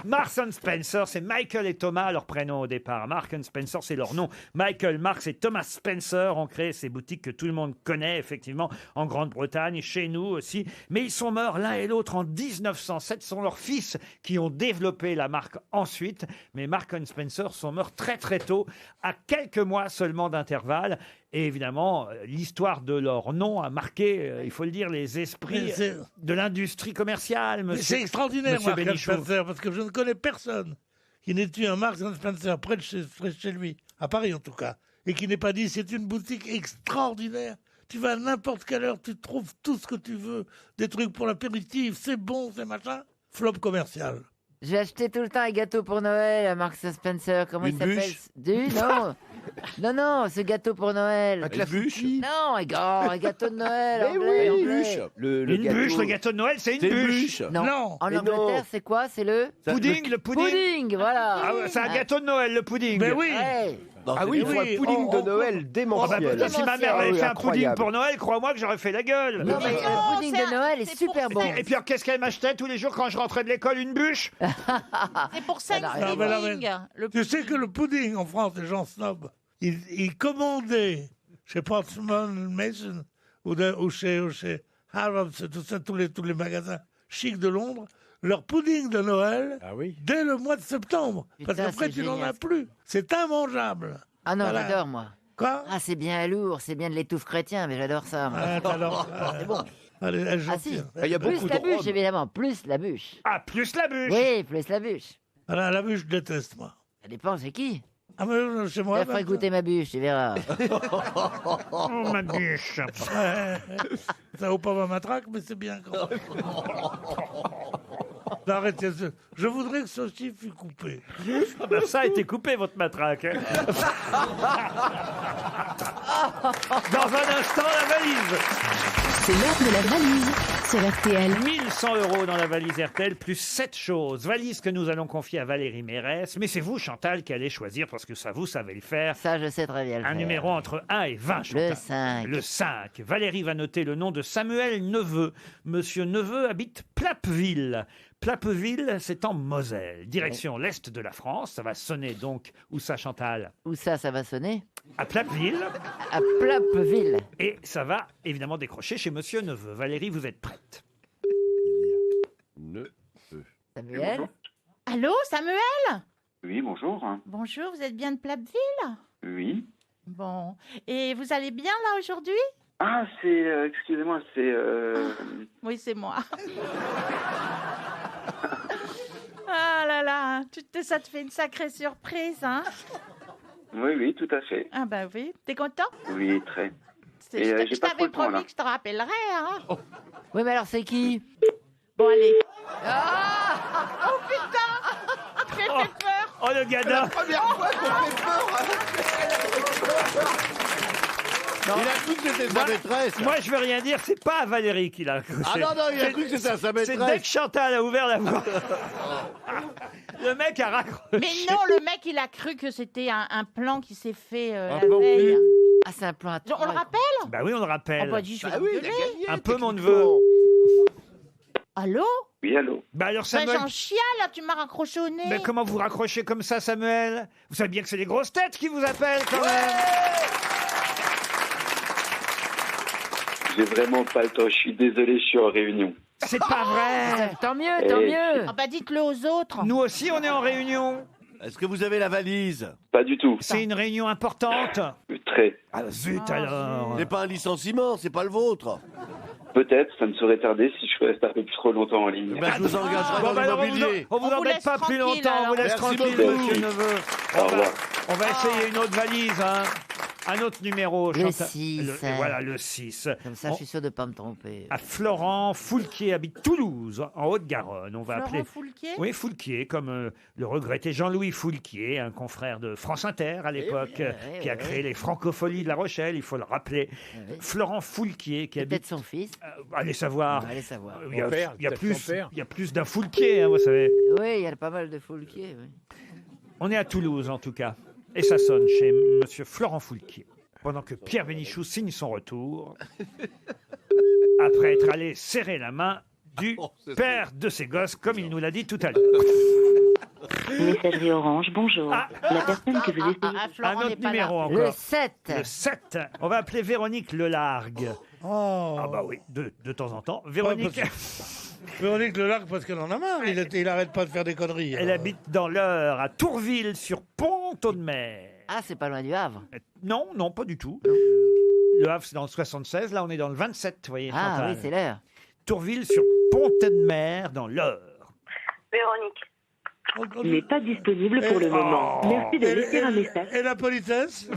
Marks & Spencer, c'est Michael et Thomas, leur prénom au départ. Marks & Spencer, c'est leur nom. Michael Marks et Thomas Spencer ont créé ces boutiques que tout le monde connaît, effectivement, en Grande-Bretagne, chez nous aussi. Mais ils sont morts l'un et l'autre en 1907. Ce sont leurs fils qui ont développé la marque ensuite. Mais Marks & Spencer sont morts très très tôt, à quelques mois seulement d'intervalle. Et évidemment, l'histoire de leur nom a marqué, il faut le dire, les esprits de l'industrie commerciale. C'est extraordinaire, Monsieur Marks & Bénichou. Spencer, parce que je ne connais personne qui n'ait eu un Marks & Spencer près de chez lui, à Paris en tout cas, et qui n'ait pas dit c'est une boutique extraordinaire. Tu vas à n'importe quelle heure, tu trouves tout ce que tu veux, des trucs pour l'apéritif, c'est bon, c'est machin. Flop commercial. J'ai acheté tout le temps un gâteau pour Noël à Marks & Spencer. Comment il s'appelle? Non, ce gâteau pour Noël. Avec la bûche? Non, un gâteau de Noël. Mais anglais, oui, anglais. Le gâteau de Noël, c'est une bûche. Non. En Angleterre, c'est quoi? C'est le pudding, le pudding. Pudding, voilà. Ah ouais, c'est un gâteau de Noël, le pudding. Mais oui. Ouais. Ah oui, il faut un pudding de Noël démentiel. Si ma mère avait fait un pudding pour Noël, crois-moi que j'aurais fait la gueule. Non, mais le pudding de Noël est super bon. Et puis alors, qu'est-ce qu'elle m'achetait tous les jours quand je rentrais de l'école? Une bûche. C'est pour Thanksgiving. Tu sais que le pudding en France, les gens snobs, ils commandaient chez Portsmouth Mason ou chez Harrods, tout ça, tous les magasins chics de Londres, leur pudding de Noël dès le mois de septembre. Putain, parce qu'après, tu n'en as plus. C'est immangeable. Ah non, Voilà. j'adore, moi. Quoi? Ah, c'est bien lourd, c'est bien de l'étouffe chrétien, mais j'adore ça. moi. Ah, t'adores. C'est bon. Allez, Ah si, Il y a plus beaucoup la de bûche, rhum. évidemment, plus la bûche. Ah, plus la bûche. Oui, plus la bûche. Voilà, la bûche, je déteste, moi. Ça dépend, c'est qui? Ah, mais chez moi. Je ferai goûter ma bûche, tu verras. Oh, ma bûche. Ça vaut pas ma matraque, mais c'est bien quand même. Non, arrêtez, je voudrais que ceci fût coupé. Ah ben, ça a été coupé, votre matraque. Hein. Dans un instant, la valise. C'est l'heure de la valise sur RTL. 1100 € dans la valise RTL, plus 7 choses. Valise que nous allons confier à Valérie Mérès. Mais c'est vous, Chantal, qui allez choisir, parce que ça, vous savez le faire. Ça, je sais très bien le Un faire. numéro entre 1 et 20, Chantal. Le 5. Le 5. Valérie va noter le nom de Samuel Neveu. Monsieur Neveu habite Plappeville. Plappeville, c'est en Moselle, direction l'est de la France. Ça va sonner donc, où ça, Chantal? Où ça va sonner? À Plappeville. À Plappeville. Et ça va évidemment décrocher chez Monsieur Neveu. Valérie, vous êtes prête? Samuel? Allô, Samuel? Oui, bonjour. Bonjour, vous êtes bien de Plappeville? Oui. Bon. Et vous allez bien là aujourd'hui? Ah, c'est... excusez-moi, c'est... Oui, c'est moi. Ah là là, ça te fait une sacrée surprise, hein? Oui, tout à fait. Ah bah oui, t'es content? Oui, très. Et Je j'ai pas trop t'avais le temps, là. promis que je te rappellerais, hein? Oui, mais alors c'est qui? Bon, allez. Oh putain! J'ai fait peur! Oh, le gadin! La première fois qu'on fait peur. Non. Il a cru que c'était sa maîtresse. Moi, je veux rien dire, c'est pas à Valérie qu'il a accroché. Ah non, il a cru que c'était à sa maîtresse. C'est dès que Chantal a ouvert la voie. Le mec a raccroché. Mais non, le mec, il a cru que c'était un plan qui s'est fait la plan veille. c'est un plan. On le rappelle? Bah oui, on le rappelle. Oh, bah, dis, je vais Ah oui, il a l'engueuler. gagné. Un peu, mon techniquement. neveu. Allô? Oui, allô. Bah alors, Ben, Samuel, j'en chiale, là, tu m'as raccroché au nez. mais comment vous raccrochez comme ça, Samuel? Vous savez bien que c'est les grosses têtes qui vous appellent, quand même. J'ai vraiment pas le temps. Je suis désolé, je suis en réunion. C'est pas vrai. Tant mieux, tant Eh, mieux. Ah bah dites-le aux autres. Nous aussi, on est en réunion. Est-ce que vous avez la valise? Pas du tout. C'est une réunion importante. Très. Ah, zut alors. C'est pas un licenciement, c'est pas le vôtre. Peut-être, ça ne saurait tarder si je reste un peu plus trop longtemps en ligne. Ben, je vous engagerai Bon, dans bah alors, l'immobilier. on vous On vous embête laisse pas plus tranquille, longtemps. On vous alors. laisse Merci tranquille, beaucoup. monsieur Neveu. Au revoir. On va essayer une autre valise, hein. Un autre numéro. Le Chantal. 6. Voilà, le 6. Comme ça, je suis sûr de ne pas me tromper. À Florent Foulquier habite Toulouse, en Haute-Garonne. On va Florent appeler. Foulquier? Oui, Foulquier, comme le regretté Jean-Louis Foulquier, un confrère de France Inter à l'époque, qui a créé les Francopholies de La Rochelle, il faut le rappeler. oui. Florent Foulquier, qui habite. Peut-être son fils. Allez savoir. Allez savoir. Il y a, Son père, il y a peut-être plus, son père. il y a plus d'un Foulquier, hein, vous savez. Oui, il y a pas mal de Foulquier. Oui. On est à Toulouse, en tout cas. Et ça sonne chez monsieur Florent Foulquier. Pendant que Pierre Bénichou signe son retour, après être allé serrer la main du père de ses gosses, comme il nous l'a dit tout à l'heure. Messagerie Orange, bonjour. La personne que vous essayez... Ah, Florent Un autre n'est pas numéro là. encore. Le 7. Le 7. On va appeler Véronique Lelargue. Oh. Ah bah oui, de temps en temps. Véronique, Véronique Lelargue, parce qu'elle en a marre. Il arrête pas de faire des conneries. elle habite dans l'Eure, à Tourville, sur Pont-de-Mer. Ah, c'est pas loin du Havre. Non, non, pas du tout. Le Havre, c'est dans le 76. Là, on est dans le 27, vous voyez. Ah Chantal. oui, c'est l'heure. Tourville, sur Pont-de-Mer, dans l'Eure. Il n'est pas disponible pour le moment. Merci de laisser un message. Et la politesse?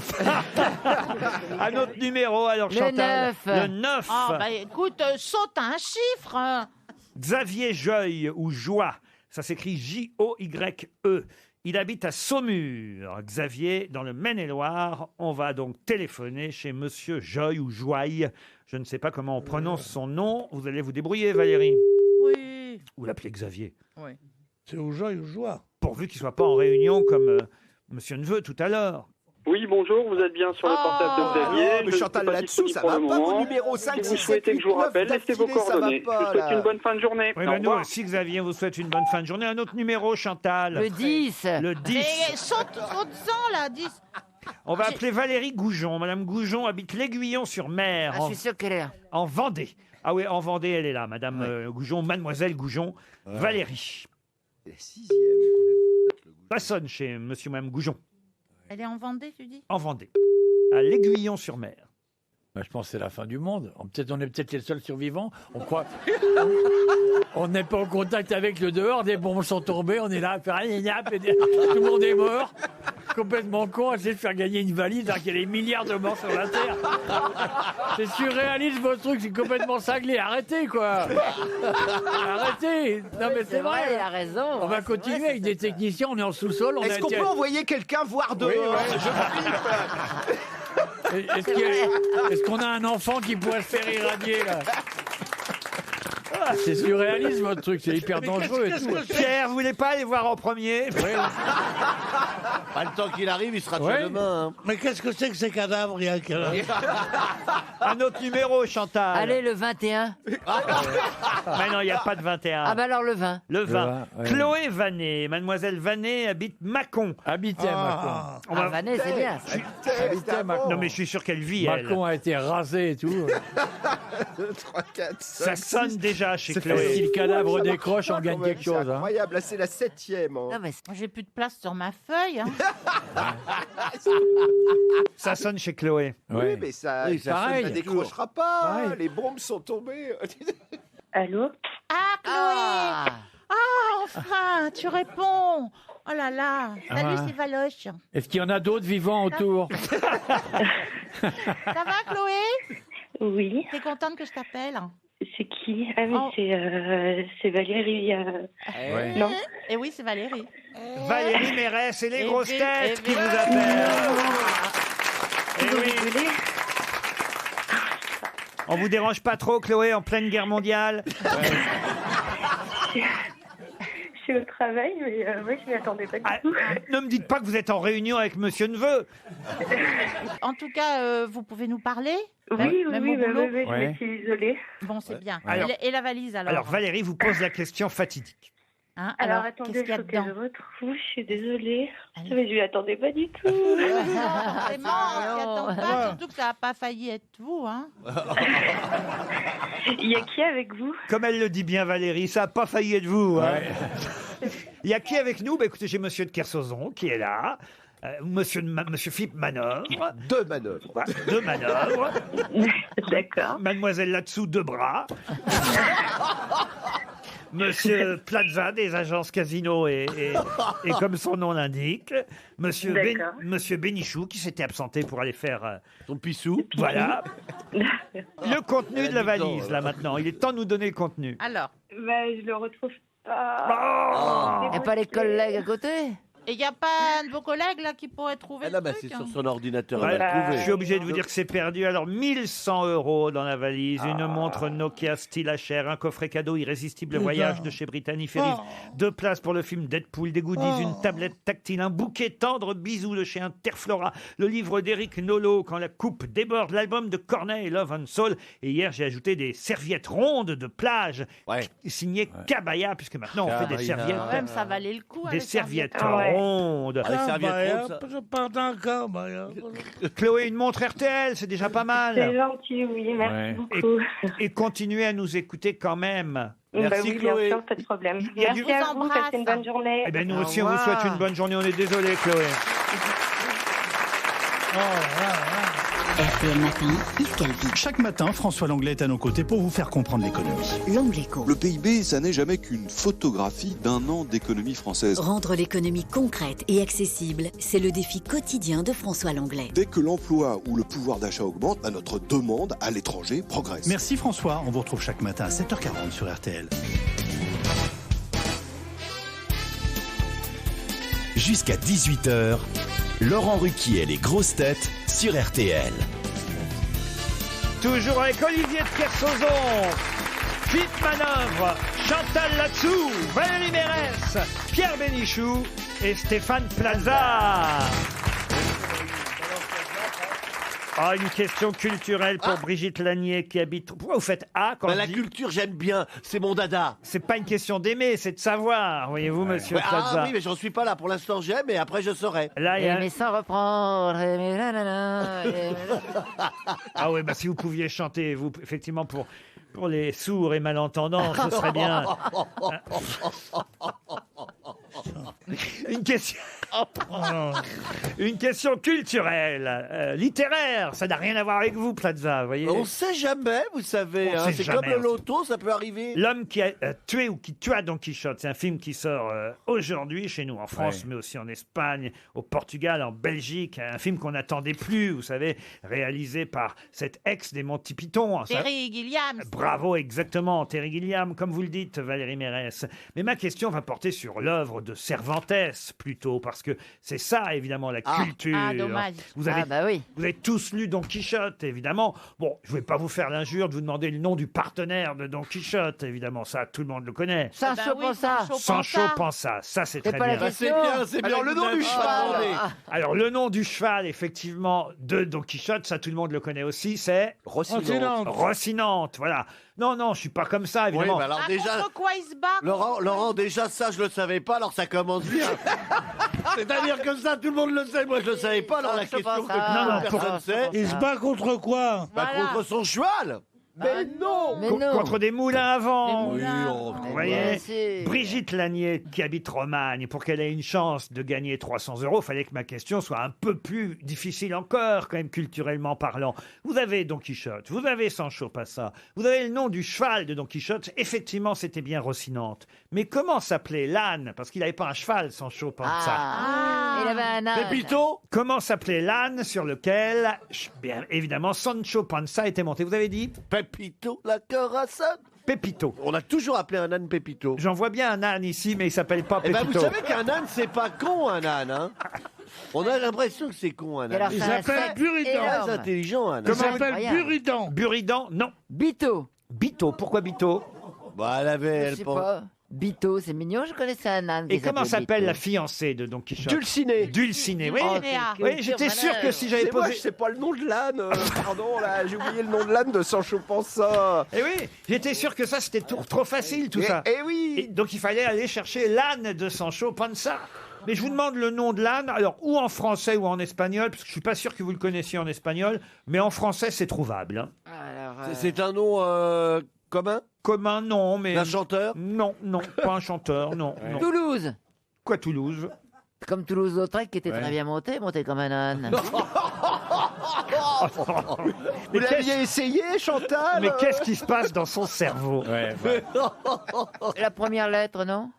Un autre numéro, alors, Le Chantal. 9. Le 9. Ah bah écoute, saute un chiffre. Hein. Xavier Joye ou Joie, ça s'écrit J-O-Y-E. Il habite à Saumur. Xavier, dans le Maine-et-Loire. On va donc téléphoner chez monsieur Joye ou Joye. Je ne sais pas comment on prononce son nom. Vous allez vous débrouiller, Valérie. Oui. Ou l'appeler Xavier. Oui. C'est aux joie ou joie. Pourvu qu'il ne soit pas en réunion comme monsieur Neveu tout à l'heure. Oui, bonjour, vous êtes bien sur le portable de Xavier. mais Je ne Chantal, suis pas là-dessous, disponible ça pour va le pas, vos moment. numéros 5, Si 6, vous 7, souhaitez que je vous 8, 9 rappelle, laissez vos d'affilée, ça va coordonnées. pas, Je vous souhaite là. une bonne fin de journée. Oui, Au mais nous revoir. aussi, Xavier, on vous souhaite une bonne fin de journée. Un autre numéro, Chantal. Le 10. Le 10. Mais saute-en là, 10. On va appeler Valérie Goujon. Madame Goujon habite l'Aiguillon-sur-Mer, Ah, je suis sûr qu'elle est là. en Vendée. Ah oui, en Vendée, elle est là, Madame Goujon, Mademoiselle Goujon, Valérie. C'est la 6e. Ça sonne chez Monsieur ou Madame Goujon, Elle est en Vendée, tu dis? en Vendée, à l'Aiguillon-sur-Mer. Bah, je pense que c'est la fin du monde. On est peut-être les seuls survivants. On croit. On n'est pas en contact avec le dehors. Des bombes sont tombées. On est là à faire tout le monde est mort. Complètement con, à essayer de faire gagner une valise alors qu'il y a des milliards de morts sur la Terre. C'est surréaliste votre truc, c'est complètement cinglé. Arrêtez quoi. Arrêtez. Non mais c'est vrai. il a raison. On va continuer avec des techniciens. On est en sous-sol. Est-ce qu'on peut envoyer quelqu'un voir dehors? Est-ce qu'on a un enfant qui pourrait se faire irradier là? Ah, c'est surréaliste votre truc, c'est hyper dangereux et tout. Pierre, vous voulez pas aller voir en premier? Pas le temps qu'il arrive, il sera Ouais. tué demain. hein. Mais qu'est-ce que c'est que ces cadavres? Il y a Un autre numéro, Chantal. Allez, le 21. Mais non, il n'y a pas de 21. Ah bah alors le 20. Le 20. 20, ouais. Chloé Vanet, Mademoiselle Vanet habite Mâcon. Habité à Mâcon. On va- Ah, Vanet, c'est bien. Habité à Mâcon. Non mais je suis sûr qu'elle vit, elle. Mâcon a été rasé et tout. 2, 3, 4, 5, Ça sonne déjà chez Si Chloé. le cadavre décroche, on gagne quelque C'est chose. hein. incroyable, là c'est la 7e. hein. Non, mais Moi, j'ai plus de place sur ma feuille. Hein. Ça sonne chez Chloé. Ouais. Oui, mais ça, Oui, ça, pareil. ça décrochera pas. Pareil. Les bombes sont tombées. Allô? Ah, Chloé! Ah. Ah, enfin, tu réponds. Oh là là. Salut, Ah. c'est Valoche. Est-ce qu'il y en a d'autres vivants autour? Ça va, Chloé? Oui, T'es contente que je t'appelle? c'est qui? Ah oui, Oh. c'est Valérie. Ouais. Non? Eh oui, c'est Valérie. Valérie Mérès et les Et grosses puis- têtes et qui puis- vous appellent. Eh Vous oui. voulez? On vous dérange pas trop, Chloé, en pleine guerre mondiale? suis au travail, mais ouais, je m'y attendais pas du tout. Ne me dites pas que vous êtes en réunion avec Monsieur Neveu. En tout cas, vous pouvez nous parler? Oui, Même oui, au boulot je me suis isolée. Bon, c'est bien. Alors- Et la valise, alors? Alors Valérie vous pose la question fatidique. Hein, Alors, qu'est-ce attendez, qu'il il y a faut que dedans? je retrouve, je suis désolée. Mais je m'y attendais pas du tout. Vraiment, on s'y attend pas, surtout que ça n'a pas failli être vous, hein. Il y a qui avec vous? Comme elle le dit bien Valérie, ça n'a pas failli être vous. Hein. Il y a qui avec nous? Écoutez, j'ai Monsieur de Kersauzon qui est là. Monsieur Philippe Manœuvre. Deux manœuvres. Voilà, deux manœuvres. D'accord. Mademoiselle là-dessous, deux bras. Monsieur Plaza des agences Casino et comme son nom l'indique, Monsieur Bénichou qui s'était absenté pour aller faire son pissou. Voilà. Le contenu de la valise là maintenant. Il est temps de nous donner le contenu. Alors? Je le retrouve pas. Et pas les collègues à côté? Et il n'y a pas un de vos collègues là qui pourrait trouver le truc, c'est hein. sur son ordinateur. Ouais, elle va le trouver. je suis obligé de vous dire que c'est perdu. Alors, 1100 € dans la valise, une montre Nokia style HR, un coffret cadeau irrésistible voyage de chez Brittany Ferries, 2 places pour le film Deadpool, des goodies, une tablette tactile, un bouquet tendre bisous de chez Interflora, le livre d'Éric Nolot, Quand la coupe déborde, l'album de Corneille, Love and Soul. Et hier, j'ai ajouté des serviettes rondes de plage, signées Cabaya, puisque maintenant on fait des serviettes. Quand même, ça valait le coup. hein, Des les serviettes rondes. ronde. Je pars d'accord, Chloé, une montre RTL, c'est déjà pas mal. C'est gentil, oui, merci beaucoup. Et continuez à nous écouter quand même. Merci, oui, Chloé. Bien sûr, pas de problème. Merci à vous, passez une bonne journée. Eh bien, nous aussi, on vous souhaite une bonne journée. On est désolé, Chloé. RTL Matin, Yves Calvi. Chaque matin, François Langlais est à nos côtés pour vous faire comprendre l'économie. L'Angleco. Le PIB, ça n'est jamais qu'une photographie d'un an d'économie française. Rendre l'économie concrète et accessible, c'est le défi quotidien de François Langlais. Dès que l'emploi ou le pouvoir d'achat augmente, notre demande à l'étranger progresse. Merci François, on vous retrouve chaque matin à 7h40 sur RTL. Jusqu'à 18h, Laurent Ruquier et les grosses têtes sur RTL. Toujours avec Olivier de Kersauzon, Philippe Manœuvre, Chantal Latsou, Valérie Mérès, Pierre Bénichou et Stéphane Plaza. Ah, une question culturelle pour Brigitte Lanier qui habite... Pourquoi vous faites A quand La culture, j'aime bien. C'est mon dada. C'est pas une question d'aimer, c'est de savoir, voyez-vous, monsieur Plaza. Ah oui, mais j'en suis pas là. Pour l'instant, j'aime et après, je saurai. Là, il y a... Mais sans reprendre, mais nanana, Ah oui, bah si vous pouviez chanter, vous, effectivement, pour les sourds et malentendants, ce serait bien. Une question culturelle, littéraire. Ça n'a rien à voir avec vous, Plaza, vous voyez. On sait jamais, vous savez. On sait c'est jamais, comme le loto, ça peut arriver. L'homme qui a tué ou qui tua Don Quichotte, c'est un film qui sort aujourd'hui chez nous en France, mais aussi en Espagne, au Portugal, en Belgique. Un film qu'on n'attendait plus, vous savez, réalisé par cet ex des Monty Python. Terry Gilliam. Bravo, exactement, Terry Gilliam, comme vous le dites, Valérie Mérès. Mais ma question va porter sur l'œuvre de Cervantes, plutôt, parce que c'est ça, évidemment, la culture. Ah, dommage. Vous avez tous lu Don Quichotte, évidemment. Bon, je ne vais pas vous faire l'injure de vous demander le nom du partenaire de Don Quichotte, évidemment, ça, tout le monde le connaît. Sancho Panza. Sancho Panza, ça c'est très pas la bien. question. C'est bien. Alors, le nom du cheval. Alors, le nom du cheval, effectivement, de Don Quichotte, ça tout le monde le connaît aussi, c'est Rocinante. Rocinante, voilà. Non, je suis pas comme ça, évidemment. Oui, mais alors déjà, Contre quoi il se bat? Laurent, déjà ça, je le savais pas, alors ça commence bien. C'est-à-dire que ça, tout le monde le sait, moi je le savais pas, alors la question que personne sait. Il se bat contre quoi? Contre son cheval. Mais non. Contre des moulins à vent. Oui, Vous voyez, Brigitte Lanier, qui habite Romagne, pour qu'elle ait une chance de gagner 300 €, il fallait que ma question soit un peu plus difficile encore, quand même, culturellement parlant. Vous avez Don Quichotte, vous avez Sancho Panza, vous avez le nom du cheval de Don Quichotte. Effectivement, c'était bien Rocinante. Mais comment s'appelait l'âne? Parce qu'il n'avait pas un cheval, Sancho Panza. Il avait un âne. Pépito. Comment s'appelait l'âne sur lequel, bien évidemment, Sancho Panza était monté? Vous avez dit Pépito, la corazon. Pépito. On a toujours appelé un âne Pépito. J'en vois bien un âne ici, mais il s'appelle pas Eh ben, Pépito. vous savez qu'un âne, c'est pas con, un âne, hein. On a l'impression que c'est con, un âne. Il s'appelle Buridan. Très intelligent, un âne. Il s'appelle Buridan. Buridan, non. Bito. Bito, pourquoi Bito? Bah, elle Je sais pense- pas. Bito, c'est mignon, je connaissais un âne. Et qui comment s'appelle Bito. la fiancée de Don Quichotte? Dulcinée. Dulcinée, oui. Oh, Oui, j'étais sûr que si j'avais C'est moi, posé... je sais pas le nom de l'âne. Pardon, là, j'ai oublié le nom de l'âne de Sancho Panza. Eh oui, j'étais sûr que ça c'était trop facile tout ça. Eh oui. Et donc il fallait aller chercher l'âne de Sancho Panza. Mais je vous demande le nom de l'âne, alors ou en français ou en espagnol, parce que je suis pas sûr que vous le connaissiez en espagnol, mais en français c'est trouvable. Hein. Alors, C'est un nom commun? Commun, non, mais... Un chanteur? Non, pas un chanteur, non. non. Toulouse. Quoi Toulouse? Comme Toulouse-Lautrec qui était très bien monté comme un âne. Vous l'aviez essayé, Chantal? Mais qu'est-ce qui se passe dans son cerveau? La première lettre, non?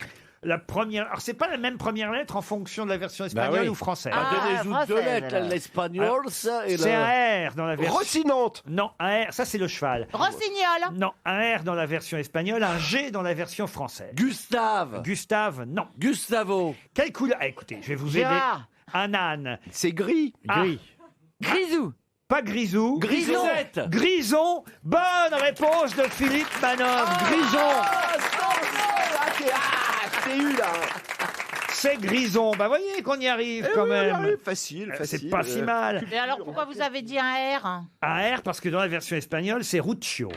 La première... Alors c'est pas la même première lettre en fonction de la version espagnole oui. ou française. Donnez-nous deux lettres, alors. l'espagnol et C'est le... un R dans la version... Rossinante. Non, un R, ça c'est le cheval. Rossignol. Non, un R dans la version espagnole, un G dans la version française. Gustave. Gustave, non. Gustavo. Quelle couleur? Ah, écoutez, je vais vous aider. Gérard. Un âne. C'est gris. Gris. Grisou. Pas Grisou. Grison. Grison. Bonne réponse de Philippe Manœuvre. C'est eu là. C'est Grison. Bah voyez qu'on y arrive quand même. Facile. C'est pas si mal. Et alors pourquoi vous avez dit un R? Un R parce que dans la version espagnole, c'est Ruccio.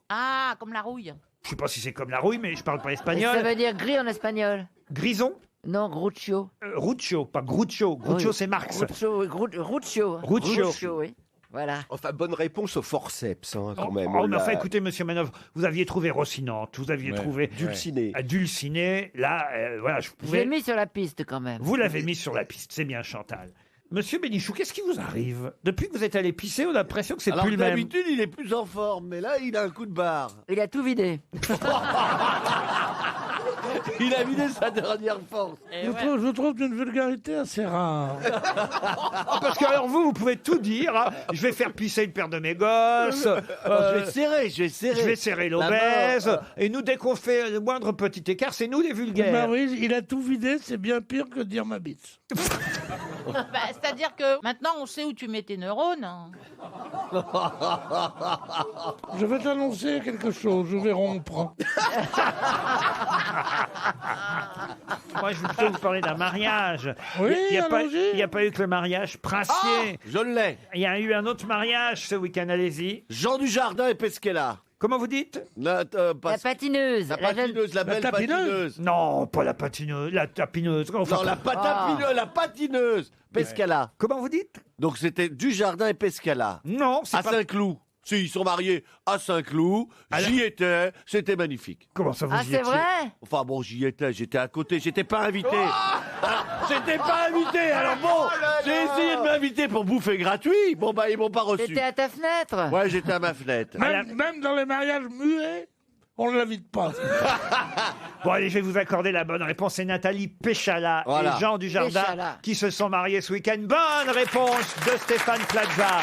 Ah, comme la rouille. Je sais pas si c'est comme la rouille, mais je parle pas Et ça espagnol. veut dire gris en espagnol. Grison. Non, Gruccio. Ruccio, pas Gruccio. Gruccio, c'est Marx. Gruccio, oui. Gruccio. Gruccio. Oui. Voilà. Enfin, bonne réponse au forceps, hein, quand même. Oh, mais là. enfin, écoutez, monsieur Manœuvre, vous aviez trouvé Rossinante, vous aviez trouvé Dulcinée. Dulcinée. Là, voilà, je Je l'ai pouvais. mis sur la piste quand même. Vous l'avez mis sur la piste, c'est bien, Chantal. Monsieur Bénichou, qu'est-ce qui vous arrive? Depuis que vous êtes allé pisser, on a l'impression que c'est Alors plus le même. d'habitude, il est plus en forme, mais là, il a un coup de barre. Il a tout vidé. Il a vidé sa dernière force. Je trouve d'une vulgarité assez rare. Parce que alors vous pouvez tout dire. Hein. Je vais faire pisser une paire de mes gosses. Je vais serrer. l'obèse. Et nous, dès qu'on fait le moindre petit écart, c'est nous les vulgaires. Bah oui, il a tout vidé, c'est bien pire que dire ma bite. Bah, c'est-à-dire que maintenant on sait où tu mets tes neurones. Hein. Je vais t'annoncer quelque chose, je vais rompre. Moi, je vais plutôt vous parler d'un mariage. Oui, il n'y a allons-y. pas eu que le mariage princier. Je l'ai. Il y a eu un autre mariage ce week-end, allez-y. Jean Dujardin et Pesquela. Comment vous dites? La patineuse. La patineuse, la belle patineuse. Non, pas la patineuse, la tapineuse. Enfin, Non, la patineuse. Pesquela. Comment vous dites? Donc c'était Dujardin et Pesquela. Non, c'est À pas... Saint-Cloud. Si, ils sont mariés à Saint-Cloud. J'y étais. C'était magnifique. Comment ça vous Ah, y c'est étiez? vrai? Enfin bon, j'y étais. J'étais à côté. J'étais pas invité. Alors, j'étais pas invité. Alors bon, j'ai essayé de m'inviter pour bouffer gratuit. Bon, bah, ils m'ont pas reçu. T'étais à ta fenêtre. Ouais, j'étais à ma fenêtre. Même dans les mariages muets, on ne l'invite pas. Bon, allez, je vais vous accorder la bonne réponse. C'est Nathalie Péchala Voilà. et Jean Dujardin Péchala. qui se sont mariés ce week-end. Bonne réponse de Stéphane Plaza.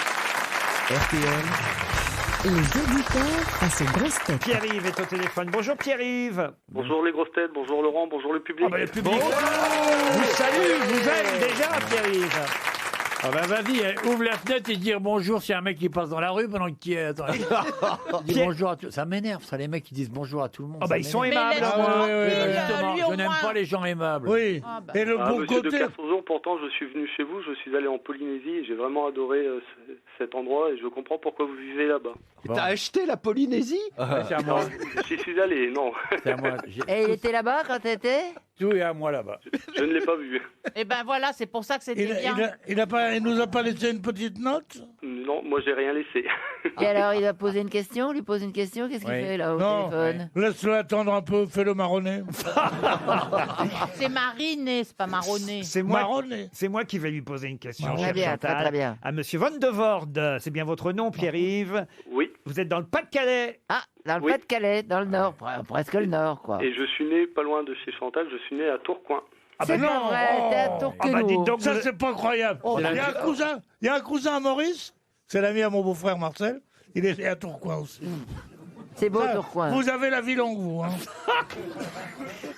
Les auditeurs face aux grosses têtes. Pierre-Yves est au téléphone. Bonjour Pierre-Yves. Bonjour les grosses têtes, bonjour Laurent, bonjour le public. Ah bah, le public vous salue, vous aime déjà, Pierre-Yves. Ah bah vas-y, ouvre la fenêtre et dire bonjour s'il y a un mec qui passe dans la rue pendant qu'il dit bonjour à tout. Ça m'énerve, ça, les mecs qui disent bonjour à tout le monde. Ah bah ça ils sont m'énerve. aimables. laisse-moi hein. tranquille, Justement, lui, au je n'aime moins. pas les gens aimables. Oui. Ah bah. Et le bon Monsieur de côté. Kersauzon, pourtant je suis venu chez vous, je suis allé en Polynésie et j'ai vraiment adoré cet endroit et je comprends pourquoi vous vivez là-bas. T'as acheté la Polynésie? C'est à moi. J'y suis allé, non, C'est à moi. Et il était là-bas quand t'étais? Tout est à moi là-bas. je ne l'ai pas vu. Et ben voilà, c'est pour ça que c'était bien. Il nous a pas laissé une petite note? Non, moi j'ai rien laissé. Et alors, il a posé une question? Lui pose une question? Qu'est-ce qu'il Oui. fait là au Non. téléphone? Laisse-le attendre un peu, fais-le marronner. C'est mariné, c'est pas marronné. C'est moi, Marronné. c'est moi qui vais lui poser une question, Très chère bien, Chantal, très bien. à Monsieur Van de Voorde. C'est bien votre nom, Pierre-Yves. Oui, Vous êtes dans le Pas-de-Calais. Ah, dans le Oui. Pas-de-Calais, dans le nord, presque le nord, quoi. et je suis né pas loin de chez Chantal, je suis né à Tourcoing. Ah C'est bah pas non. vrai, t'es à Oh. Ah bah dites Tourcoing. donc, Ça, vous- c'est pas croyable. Il y a un cousin à Maurice, c'est l'ami à mon beau-frère Marcel. Il est à Tourcoing aussi. C'est beau, Ça, Tourcoing. Vous avez la vie longue, vous. Hein.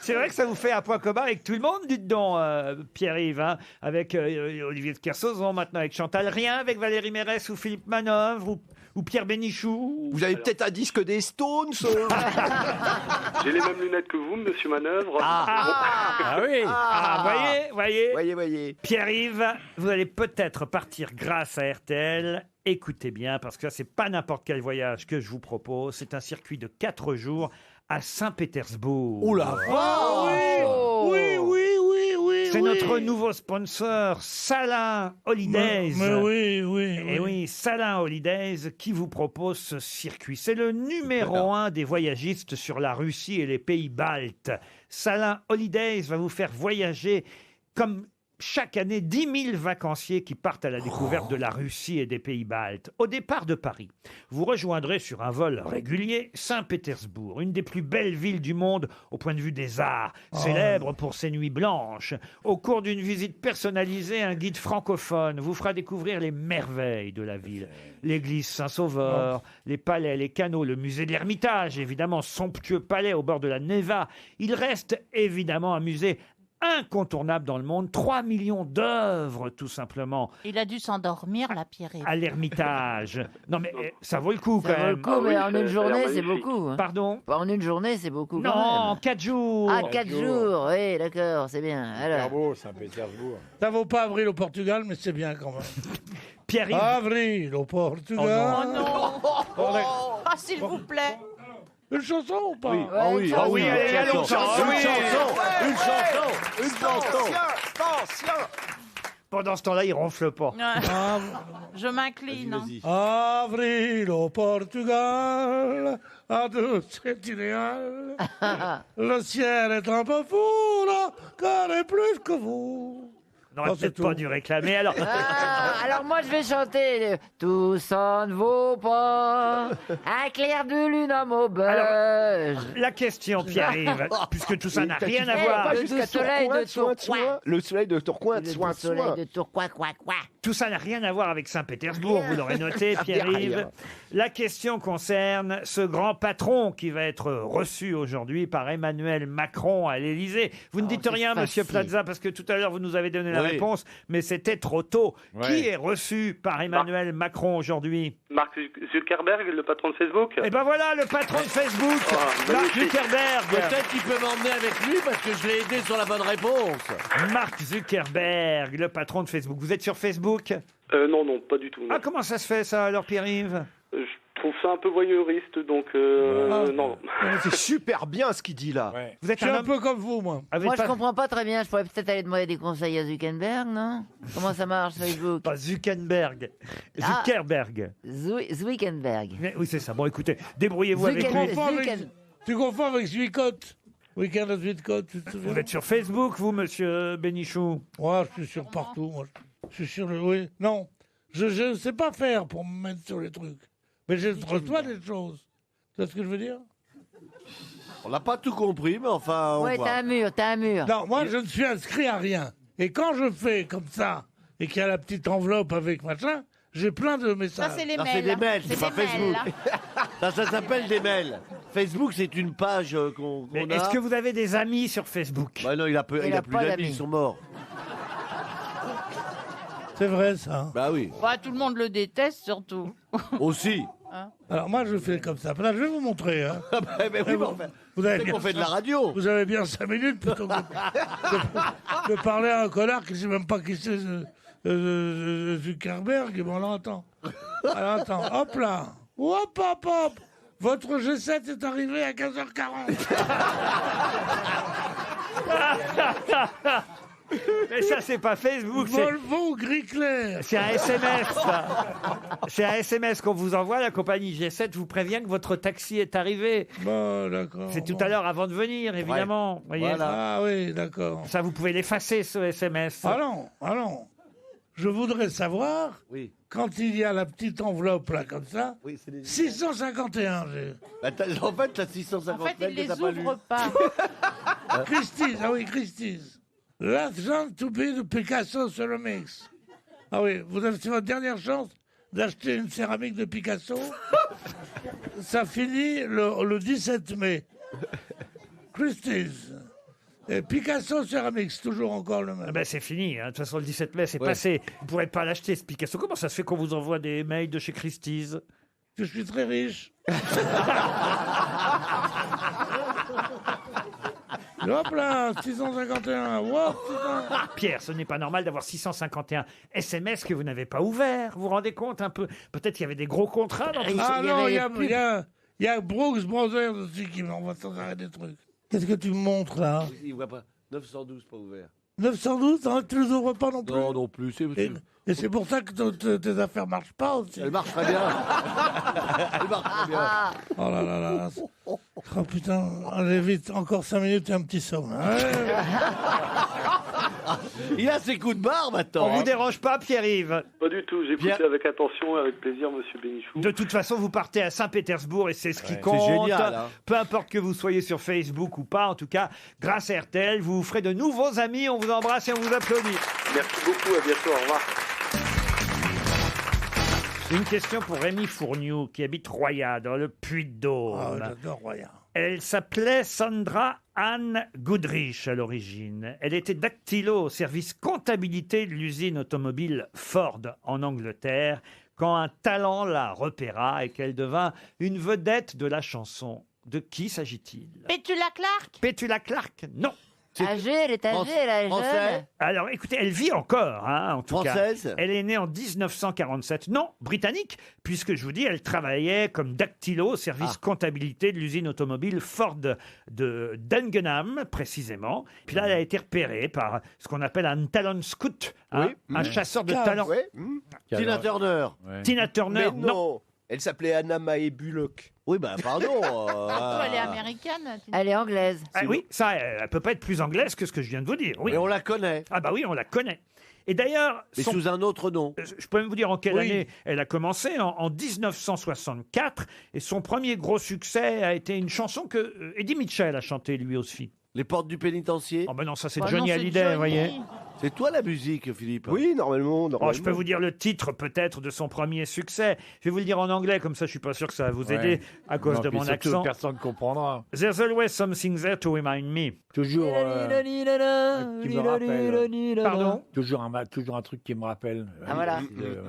c'est vrai que ça vous fait un point commun avec tout le monde, dites donc, Pierre-Yves, hein, avec Olivier de Kersauzon, maintenant avec Chantal Rien, avec Valérie Mérès ou Philippe Manœuvre, Ou Pierre Bénichou? Vous avez peut-être un disque des Stones J'ai les mêmes lunettes que vous, monsieur Manœuvre. Ah oui. Voyez. Voyez. Pierre-Yves, vous allez peut-être partir grâce à RTL. Écoutez bien, parce que là, c'est pas n'importe quel voyage que je vous propose. C'est un circuit de 4 jours à Saint-Pétersbourg. Oh la Oui. C'est notre nouveau sponsor, Salin Holidays. Mais oui. Et oui, Salin Holidays qui vous propose ce circuit. C'est le numéro 1 des voyagistes sur la Russie et les pays baltes. Salin Holidays va vous faire voyager comme chaque année 10 000 vacanciers qui partent à la découverte de la Russie et des pays baltes. Au départ de Paris, vous rejoindrez sur un vol régulier Saint-Pétersbourg, une des plus belles villes du monde au point de vue des arts, célèbre pour ses nuits blanches. Au cours d'une visite personnalisée, un guide francophone vous fera découvrir les merveilles de la ville. L'église Saint-Sauveur, les palais, les canaux, le musée de l'Ermitage, évidemment, somptueux palais au bord de la Neva. Il reste évidemment un musée incontournable dans le monde, 3 millions d'œuvres tout simplement Il a dû s'endormir, la Pierre-Yves. à l'Ermitage. Non mais ça vaut le coup quand Ça vaut le même. coup, mais en une journée, c'est magnifique. beaucoup. hein. Pardon? En une journée, c'est beaucoup. Non, quand même. 4 jours. Ah, 4 jours, oui, d'accord, c'est bien. Alors, beau, Saint-Pétersbourg. Ça vaut pas avril au Portugal, mais c'est bien quand même. Pierre-Yves, Avril au Portugal. Oh non. Ah, s'il vous plaît. Une chanson ou pas? ouais, ah oui, allez, allons, Une chanson. Attention. pendant ce temps-là, il ronfle pas. Ah, Je m'incline. hein. Avril au Portugal, à deux c'est idéal. Le ciel est un peu fou, là, car il est plus que vous. On n'aurait Oh, c'est peut-être pas tout. dû réclamer. Alors, alors moi je vais chanter Tout ça ne vaut pas un clair de lune à maubeuge. la question, Pierre-Yves, puisque tout ça n'a rien à Eh, voir. le doux soleil de Tourcoing. Le soleil de Tourcoing, Le doux soin. soleil de Tourcoing, quoi. Tout ça n'a rien à voir avec Saint-Pétersbourg, vous l'aurez noté, Pierre-Yves. Rien. La question concerne ce grand patron qui va être reçu aujourd'hui par Emmanuel Macron à l'Élysée. Vous ne dites c'est rien, Monsieur facile. Plaza, parce que tout à l'heure, vous nous avez donné la Oui. réponse, mais c'était trop tôt. Ouais. Qui est reçu par Emmanuel Macron aujourd'hui? Mark Zuckerberg, le patron de Facebook. Eh ben voilà, le patron de Facebook, Mark magnifique. Zuckerberg. Peut-être qu'il peut m'emmener avec lui parce que je l'ai aidé sur la bonne réponse. Mark Zuckerberg, le patron de Facebook. Vous êtes sur Facebook? Non, pas du tout. non. Ah, comment ça se fait ça alors, Pierre-Yves? Je trouve ça un peu voyeuriste, donc non. C'est super bien ce qu'il dit là. Vous êtes Je suis un un homme... peu comme vous, moi. Ah, vous Moi êtes je pas- comprends pas très bien, je pourrais peut-être aller demander des conseils à Zuckerberg, non? Comment ça marche Facebook? Pas Zuckerberg. Ah. Zuckerberg. Zuckerberg. Oui, c'est ça. Bon, écoutez, débrouillez-vous avec lui. Tu confonds avec Zuicot. Week-end à Zuicot, tu te souviens? Vous êtes sur Facebook, vous, monsieur Bénichou? Moi, je suis sur partout. Moi. Je suis sur le. Oui. Non. Je ne sais pas faire pour me mettre sur les trucs. Mais je reçois des choses. Tu vois ce que je veux dire? On n'a pas tout compris, mais enfin, on Ouais, voit. t'as un mur. Non, moi, je ne suis inscrit à rien. Et quand je fais comme ça, et qu'il y a la petite enveloppe avec machin, j'ai plein de messages. Ça, c'est les Non, mails. c'est des mails, c'est pas des mails, Facebook. là. Ça s'appelle des mails. Facebook, c'est une page qu'on Mais a. est-ce que vous avez des amis sur Facebook? Bah non, il a plus pas d'amis, d'amis. ils sont morts. C'est vrai, ça. Bah oui. Bah, tout le monde le déteste, surtout. Aussi. Alors, moi, je fais comme ça. Là, je vais vous montrer. Hein. Ah bah, mais oui, mais enfin, Vous avez c'est bien qu'on fait de la ça. radio. Vous avez bien 5 minutes plutôt que de parler à un connard qui ne sait même pas qui c'est Zuckerberg. Bon, alors attends. Alors attends, hop là. Hop, hop, hop. Votre G7 est arrivé à 15h40. Mais ça, c'est pas Facebook, c'est... Volvo gris clair. C'est un SMS, ça. C'est un SMS qu'on vous envoie. La compagnie G7 vous prévient que votre taxi est arrivé. Bon, d'accord. C'est tout à l'heure avant de venir, évidemment. Voyez. Ah oui, d'accord. Ça, vous pouvez l'effacer, ce SMS. Allons. Je voudrais savoir, Oui. quand il y a la petite enveloppe là, comme ça, Oui, c'est des... 651, j'ai. Bah, en fait, t'as 650 En fait, il que les t'as pas lu. ouvre pas. Christie's, ah oui, Christie's. L'argent to be de Picasso Ceramics. Ah oui, c'est votre dernière chance d'acheter une céramique de Picasso. Ça finit le 17 mai. Christie's. Et Picasso Ceramics, toujours encore le même. Ah ben, c'est fini. Hein. De toute façon, le 17 mai, c'est Ouais. passé. Vous ne pourrez pas l'acheter, ce Picasso. Comment ça se fait qu'on vous envoie des mails de chez Christie's? que je suis très riche. Hop là, 651. Wow, Pierre, ce n'est pas normal d'avoir 651 SMS que vous n'avez pas ouverts. Vous vous rendez compte un peu? Peut-être qu'il y avait des gros contrats dans tout ça. Ah non, il y a Brooks Brothers aussi qui m'envoie sans arrêt des trucs. Qu'est-ce que tu me montres là? Il voit pas. 912 pas ouvert. 912, hein, tu les ouvres pas non plus? Non, non plus. Et c'est pour ça que tes affaires marchent pas aussi. Elle marche très bien. Elle marche très bien. Oh là là là. Oh putain, allez vite, encore 5 minutes et un petit somme. Il a ses coups de barre maintenant. On vous dérange pas, Pierre-Yves? Pas du tout, j'écoutais avec attention et avec plaisir Monsieur Bénichou. De toute façon, vous partez à Saint-Pétersbourg et c'est ce qui compte. C'est génial, hein. Peu importe que vous soyez sur Facebook ou pas, en tout cas, grâce à RTL, vous vous ferez de nouveaux amis. On vous embrasse et on vous applaudit. Merci beaucoup, à bientôt, au revoir. Une question pour Rémi Fourniou, qui habite Roya, dans le Puy-de-Dôme. Ah, j'adore Roya. Elle s'appelait Sandra Anne Goodrich à l'origine. Elle était dactylo au service comptabilité de l'usine automobile Ford en Angleterre quand un talent la repéra et qu'elle devint une vedette de la chanson. De qui s'agit-il? Petula Clark? Petula Clark, non. Âgée, elle est âgée, elle est jeune. Alors, écoutez, elle vit encore, hein, en tout Française cas. Elle est née en 1947. Non, britannique, puisque je vous dis, elle travaillait comme dactylo au service comptabilité de l'usine automobile Ford de Dagenham, précisément. Puis là, elle a été repérée par ce qu'on appelle un talent scout, hein, un chasseur de talent. Ouais. Tina Turner. Tina Turner, Mais non. Elle s'appelait Anna Mae Bullock. Oui, bah pardon. Elle est américaine. Elle est anglaise. Ah oui, ça, elle peut pas être plus anglaise que ce que je viens de vous dire. Oui. Mais on la connaît. Ah bah oui, on la connaît. Et d'ailleurs... Mais sous un autre nom. Je peux même vous dire en quelle Oui. année elle a commencé, en 1964. Et son premier gros succès a été une chanson que Eddie Mitchell a chantée lui aussi. Les portes du pénicier. Oh ben non, ça c'est Oh Johnny non, c'est Hallyday, vous Johnny. voyez. C'est toi la musique, Philippe. Oui, normalement. Oh, je peux vous dire le titre peut-être de son premier succès. Je vais vous le dire en anglais, comme ça je suis pas sûr que ça va vous aider à cause de mon accent. Personne ne comprendra. There's always something there to remind me. Toujours. Qui me rappelle. Pardon? Toujours un truc qui me rappelle. Ah voilà.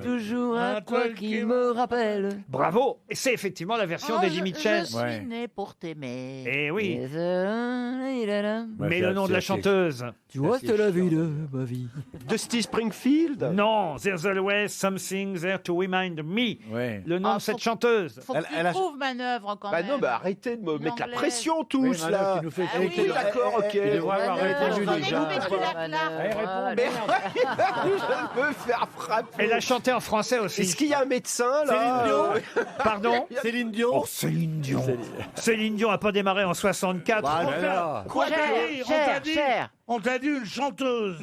Toujours un quoi qui me rappelle. Bravo. Et c'est effectivement la version d'Eddie Mitchell. Je suis né pour t'aimer. Eh oui. Ouais, Mais le nom de la chanteuse. tu vois, c'est la vie de ma vie. Dusty Springfield. Non, There's always something there to remind me. Ouais. Le nom de cette chanteuse. Faut que tu trouves manœuvre quand Bah même. non, bah arrêtez de me mettre la L'anglais. pression tous Oui, là. tu nous fais Ah oui. D'accord, ok. Il devrait avoir répondu On est déjà. Petula Clark. Mais je veux faire frapper. Elle a chanté en français aussi. Est-ce qu'il y a un médecin là? Céline Dion. Pardon? Céline Dion. Oh, Céline Dion. Céline Dion n'a pas démarré en 64. Bah, voilà. Quoi Cher, cher. On t'a dit une chanteuse.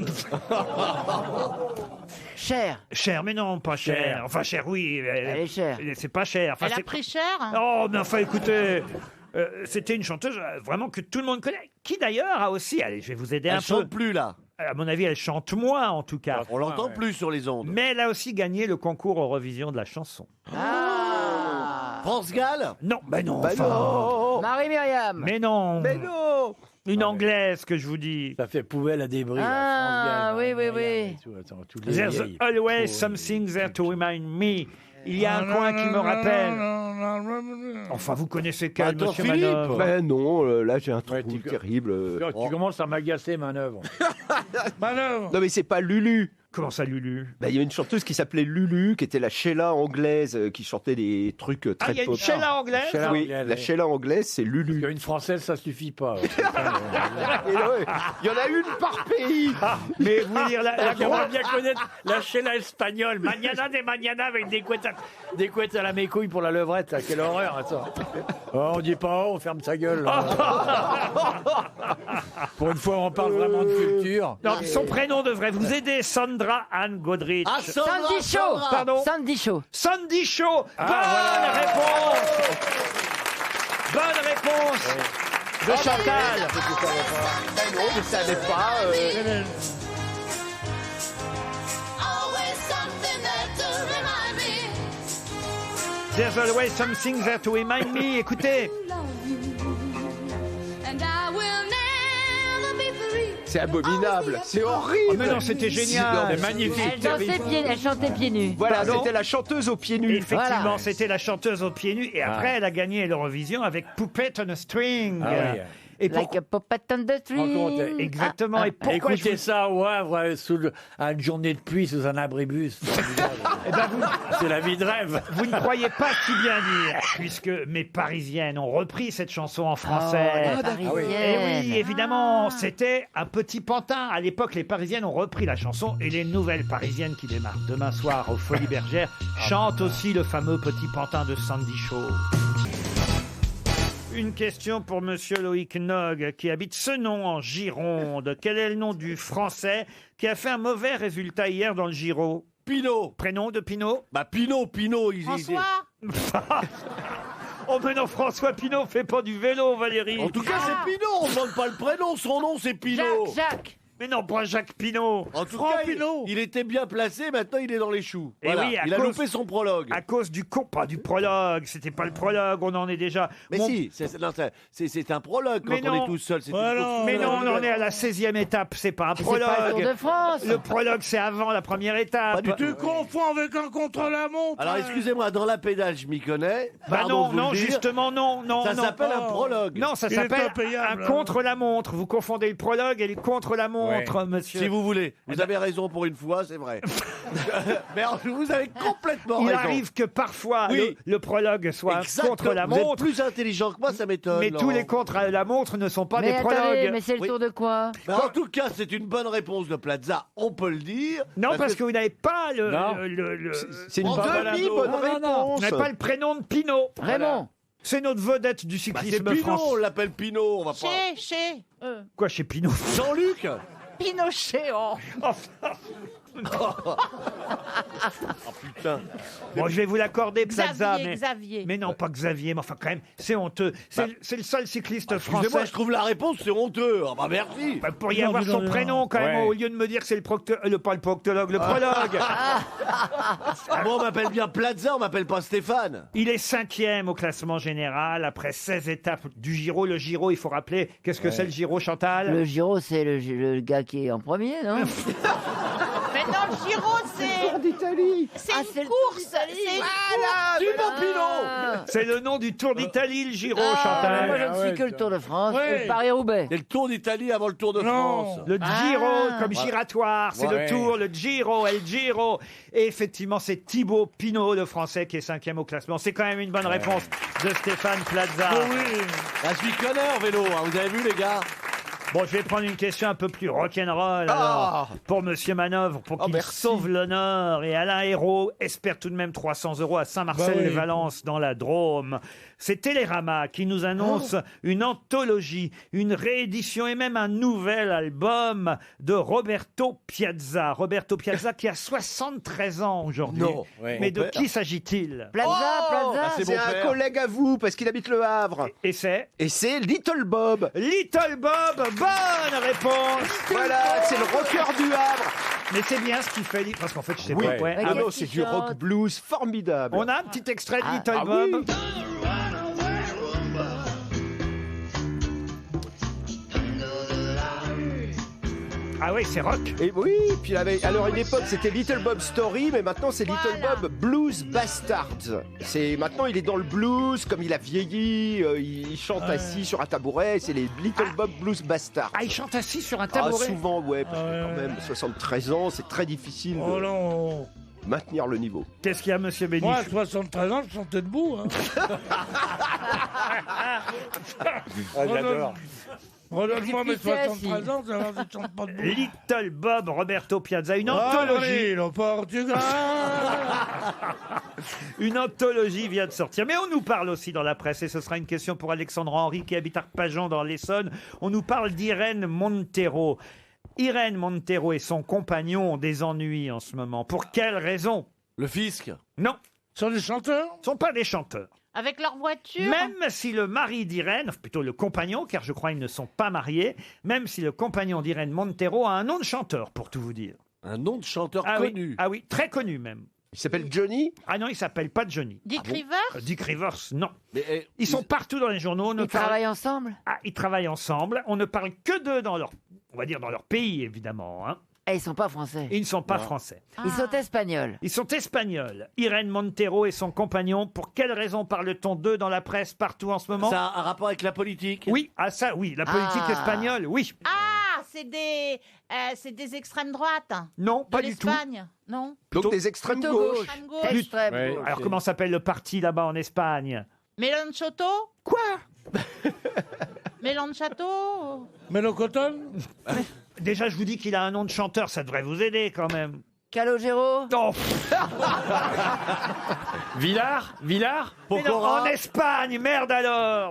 Cher. Cher, mais non, pas cher. Cher. Enfin, cher, oui. Elle est chère. C'est pas cher. Enfin, Elle a c'est- pris cher. Oh, mais enfin, écoutez. C'était une chanteuse vraiment que tout le monde connaît, qui d'ailleurs a aussi, allez, je vais vous aider un Elle chante peu. plus là. À mon avis, elle chante moins en tout cas. On l'entend plus sur les ondes. Mais elle a aussi gagné le concours Eurovision de la chanson. France Gall. Non, ben non. Bah enfin, non. Marie-Myriam. Mais non. Mais non. Une anglaise que je vous dis. Ça fait poubelle à débris. Ah, France Gall, oui, oui, Marie-Myriam oui. et tout. Attends, toutes les There's vieilles. always Faut- something there to remind me. Il y a un coin qui me rappelle. Enfin, vous connaissez quel, Attends, monsieur Philippe. Manœuvre? Ben non, là j'ai un trou Ouais, tu- terrible. Tu commences à m'agacer, manœuvre. Manœuvre. Non mais c'est pas Lulu. Comment ça, Lulu? Ben, il y a une chanteuse qui s'appelait Lulu, qui était la Sheila anglaise, qui chantait des trucs Ah, très il y a une pop. Sheila anglaise? Sheila Oui, anglaise, la oui. Sheila anglaise, c'est Lulu. Parce qu'une française, ça suffit pas. Et là, ouais, il y en a une par pays. Mais vous voulez dire la J'aimerais bien connaître la Sheila espagnole. Mañana de mañana avec des couettes à la mécouille pour la levrette. Ah, quelle horreur, ça. Oh, on dit pas, on ferme sa gueule. là. Pour une fois, on parle vraiment de culture. Non, son prénom devrait vous aider, Sandra Anne Godrich. Ah, Sandra, Sandy Shaw. Sandra. Pardon? Sandy Shaw. Sandy Shaw. Bonne réponse. Bonne réponse de Chantal. Ben non, je savais pas. There's always something there to remind me. Écoutez, C'est abominable, c'est horrible. Oh, mais non, c'était génial. C'est magnifique. Elle chantait pieds nus. Voilà, Pardon c'était la chanteuse aux pieds nus. Effectivement, Voilà. c'était la chanteuse aux pieds nus. Et après, elle a gagné l'Eurovision avec Puppet on a String. Ah oui. Et Like a puppet on the tree. Exactement. Et pourquoi Écoutez ça au Havre à une journée de pluie sous un abribus. Eh ben, C'est la vie de rêve. vous ne croyez pas si bien dire, puisque mes Parisiennes ont repris cette chanson en français. Oh, Et oui, évidemment, c'était un petit pantin. À l'époque, les Parisiennes ont repris la chanson et les nouvelles Parisiennes qui démarrent demain soir aux Folies Bergères chantent aussi le fameux petit pantin de Sandy Shaw. Une question pour Monsieur Loïc Nog, qui habite Senon en Gironde. Quel est le nom du Français qui a fait un mauvais résultat hier dans le Giro? Pinot. Prénom de Pinot? Bah Pinot. François. Oh mais non, François Pinot fait pas du vélo, Valérie. En tout cas, c'est Pinot. On ne demande pas le prénom. Son nom, c'est Pinot. Jacques. Mais non, pas Jacques Pinot. En tout cas, il était bien placé. Maintenant, il est dans les choux. Et Voilà. oui, Il a loupé son prologue. À cause du pas du prologue. C'était pas le prologue. On en est déjà. Mais si, c'est un prologue quand Mais on non. est tout seul. Mais non, on en est à la 16e étape. C'est pas un C'est prologue. pas le Tour de France. Le prologue, c'est avant la première étape. Pas du tout. Tu confonds avec un contre-la-montre. Alors, excusez-moi, dans la pédale, je m'y connais. Bah Pardon non, de vous non, le dire. justement, non. Ça s'appelle un prologue. Non, ça Il est s'appelle impayable, un hein. contre-la-montre. Vous confondez le prologue et le contre-la-montre, monsieur. Si vous voulez. Vous avez raison pour une fois, c'est vrai. Mais vous avez complètement Il raison. arrive que parfois Oui. le prologue soit Exactement. contre la Vous êtes montre. plus intelligent que moi, ça m'étonne. Mais tous Laurent. les contre la montre ne sont pas Mais des attendez, prologues. mais c'est le Oui. tour de quoi? Mais en tout cas, c'est une bonne réponse de Plaza, on peut le dire. Non, parce que vous n'avez pas le. Non. C'est une Oh, demi-bonne non, non, non. réponse. Vous n'avez pas le prénom de Pinot. Raymond. C'est notre vedette du Bah, c'est cyclisme Pinot, français. on l'appelle Pinot, on va pas. Chez. Quoi chez Pinot? Jean-Luc. Pinochet. Oh putain. Bon, je vais vous l'accorder, Plaza, Xavier. mais non, pas Xavier, mais enfin quand même, c'est honteux. C'est le seul cycliste français. Excusez-moi, je trouve la réponse, c'est honteux. Ah bah merci. Bah, pour y Non, avoir mais son non, prénom quand même, Ouais. au lieu de me dire que c'est pas le proctologue, le prologue. Moi, on m'appelle bien Plaza, on m'appelle pas Stéphane. Il est 5e au classement général après 16 étapes du Giro. Le Giro, il faut rappeler, qu'est-ce que c'est le Giro, Chantal? Le Giro, c'est le gars qui est en premier, non? Mais non, le Giro, c'est. d'Italie. C'est Ah, une c'est le course. Tour d'Italie. C'est une Ah, Simon Pinot. C'est le nom du Tour d'Italie, le Giro, Ah, Chantal. moi, je ne suis que le Tour de France Ouais. et le Paris-Roubaix. C'est le Tour d'Italie avant le Tour de France. Le Giro, Ah. comme giratoire, c'est Ouais. le Tour, le Giro, El Giro. Et effectivement, c'est Thibaut Pinot, le Français, qui est 5e au classement. C'est quand même une bonne réponse de Stéphane Plaza. Oh oui. Ah, je m'y connais en vélo, hein. Vous avez vu les gars. Bon, je vais prendre une question un peu plus rock'n'roll alors, pour Monsieur Manœuvre, pour qu'il sauve l'honneur. Et Alain Hérault espère tout de même 300 € à Saint-Marcel-les-Valences dans la Drôme. C'est Télérama qui nous annonce une anthologie, une réédition et même un nouvel album de Roberto Piazza. Roberto Piazza qui a 73 ans aujourd'hui. Non. Ouais. Mais de Mon père. qui s'agit-il? Plaza, Plaza. C'est un collègue à vous parce qu'il habite le Havre. Et c'est Et c'est Little Bob. Little Bob. Bonne réponse. Voilà, c'est le rocker du Havre. Mais c'est bien ce qu'il fait, parce qu'en fait, je sais Oui. pas. Ouais. Ah Ah, non, c'est du rock blues formidable. on a un petit extrait de Little Ah Bob. oui. Ah oui, c'est rock. Et oui, puis il avait, alors à une époque c'était Little Bob Story, mais maintenant c'est Little Bob Blues Bastards. C'est maintenant il est dans le blues, comme il a vieilli, il chante assis sur un tabouret. C'est les Little Bob Blues Bastards. Ah, il chante assis sur un Ah, tabouret. souvent, ouais, parce que quand même 73 ans, c'est très difficile Oh de non. maintenir le niveau. Qu'est-ce qu'il y a, Monsieur Bénichou? Moi, à 73 ans, je chantais debout. Hein. J'adore. Redonne-moi mes Qu'est-ce qu'il fait, 73 ans, ça va, je chante pas debout. Little Bob Roberto Piazza, une Ah, anthologie. oui, le Portugal. Une anthologie vient de sortir. Mais on nous parle aussi dans la presse, et ce sera une question pour Alexandre Henry qui habite Arpajon dans l'Essonne. On nous parle d'Irène Montero. Irène Montero et son compagnon ont des ennuis en ce moment. Pour quelle raison? Le fisc. Non, Ce sont des chanteurs? ce ne sont pas des chanteurs. Avec leur voiture. Même si le mari d'Irène, plutôt le compagnon, car je crois qu'ils ne sont pas mariés, même si le compagnon d'Irène Montero a un nom de chanteur, pour tout vous dire. Un nom de chanteur Ah connu. oui, ah oui, très connu même. Il s'appelle Johnny. Ah non, il s'appelle pas Johnny. Dick Rivers. Dick Rivers, non. Mais, Ils sont partout dans les journaux. Ils travaillent ensemble? Ah, ils travaillent ensemble. On ne parle que d'eux dans leur... on va dire dans leur pays évidemment. Hein. Et ils sont pas français. Ils ne sont pas français. Ils sont espagnols. Ils sont espagnols. Irène Montero et son compagnon. Pour quelle raison parle-t-on d'eux dans la presse partout en ce moment? Ça a un rapport avec la politique? Oui, ça, oui. La politique espagnole, oui. Ah, c'est des extrêmes droites. Non, pas du tout. L'Espagne, non. Donc des extrêmes gauche. Extrême gauche. Extrême Ouais. gauche. Alors comment s'appelle le parti là-bas en Espagne? Mélanchoto. Quoi? Mélanchato. Mélocoton. Déjà, je vous dis qu'il a un nom de chanteur, ça devrait vous aider quand même. Calogero. Non. Villard? Mais non, en Espagne, merde alors.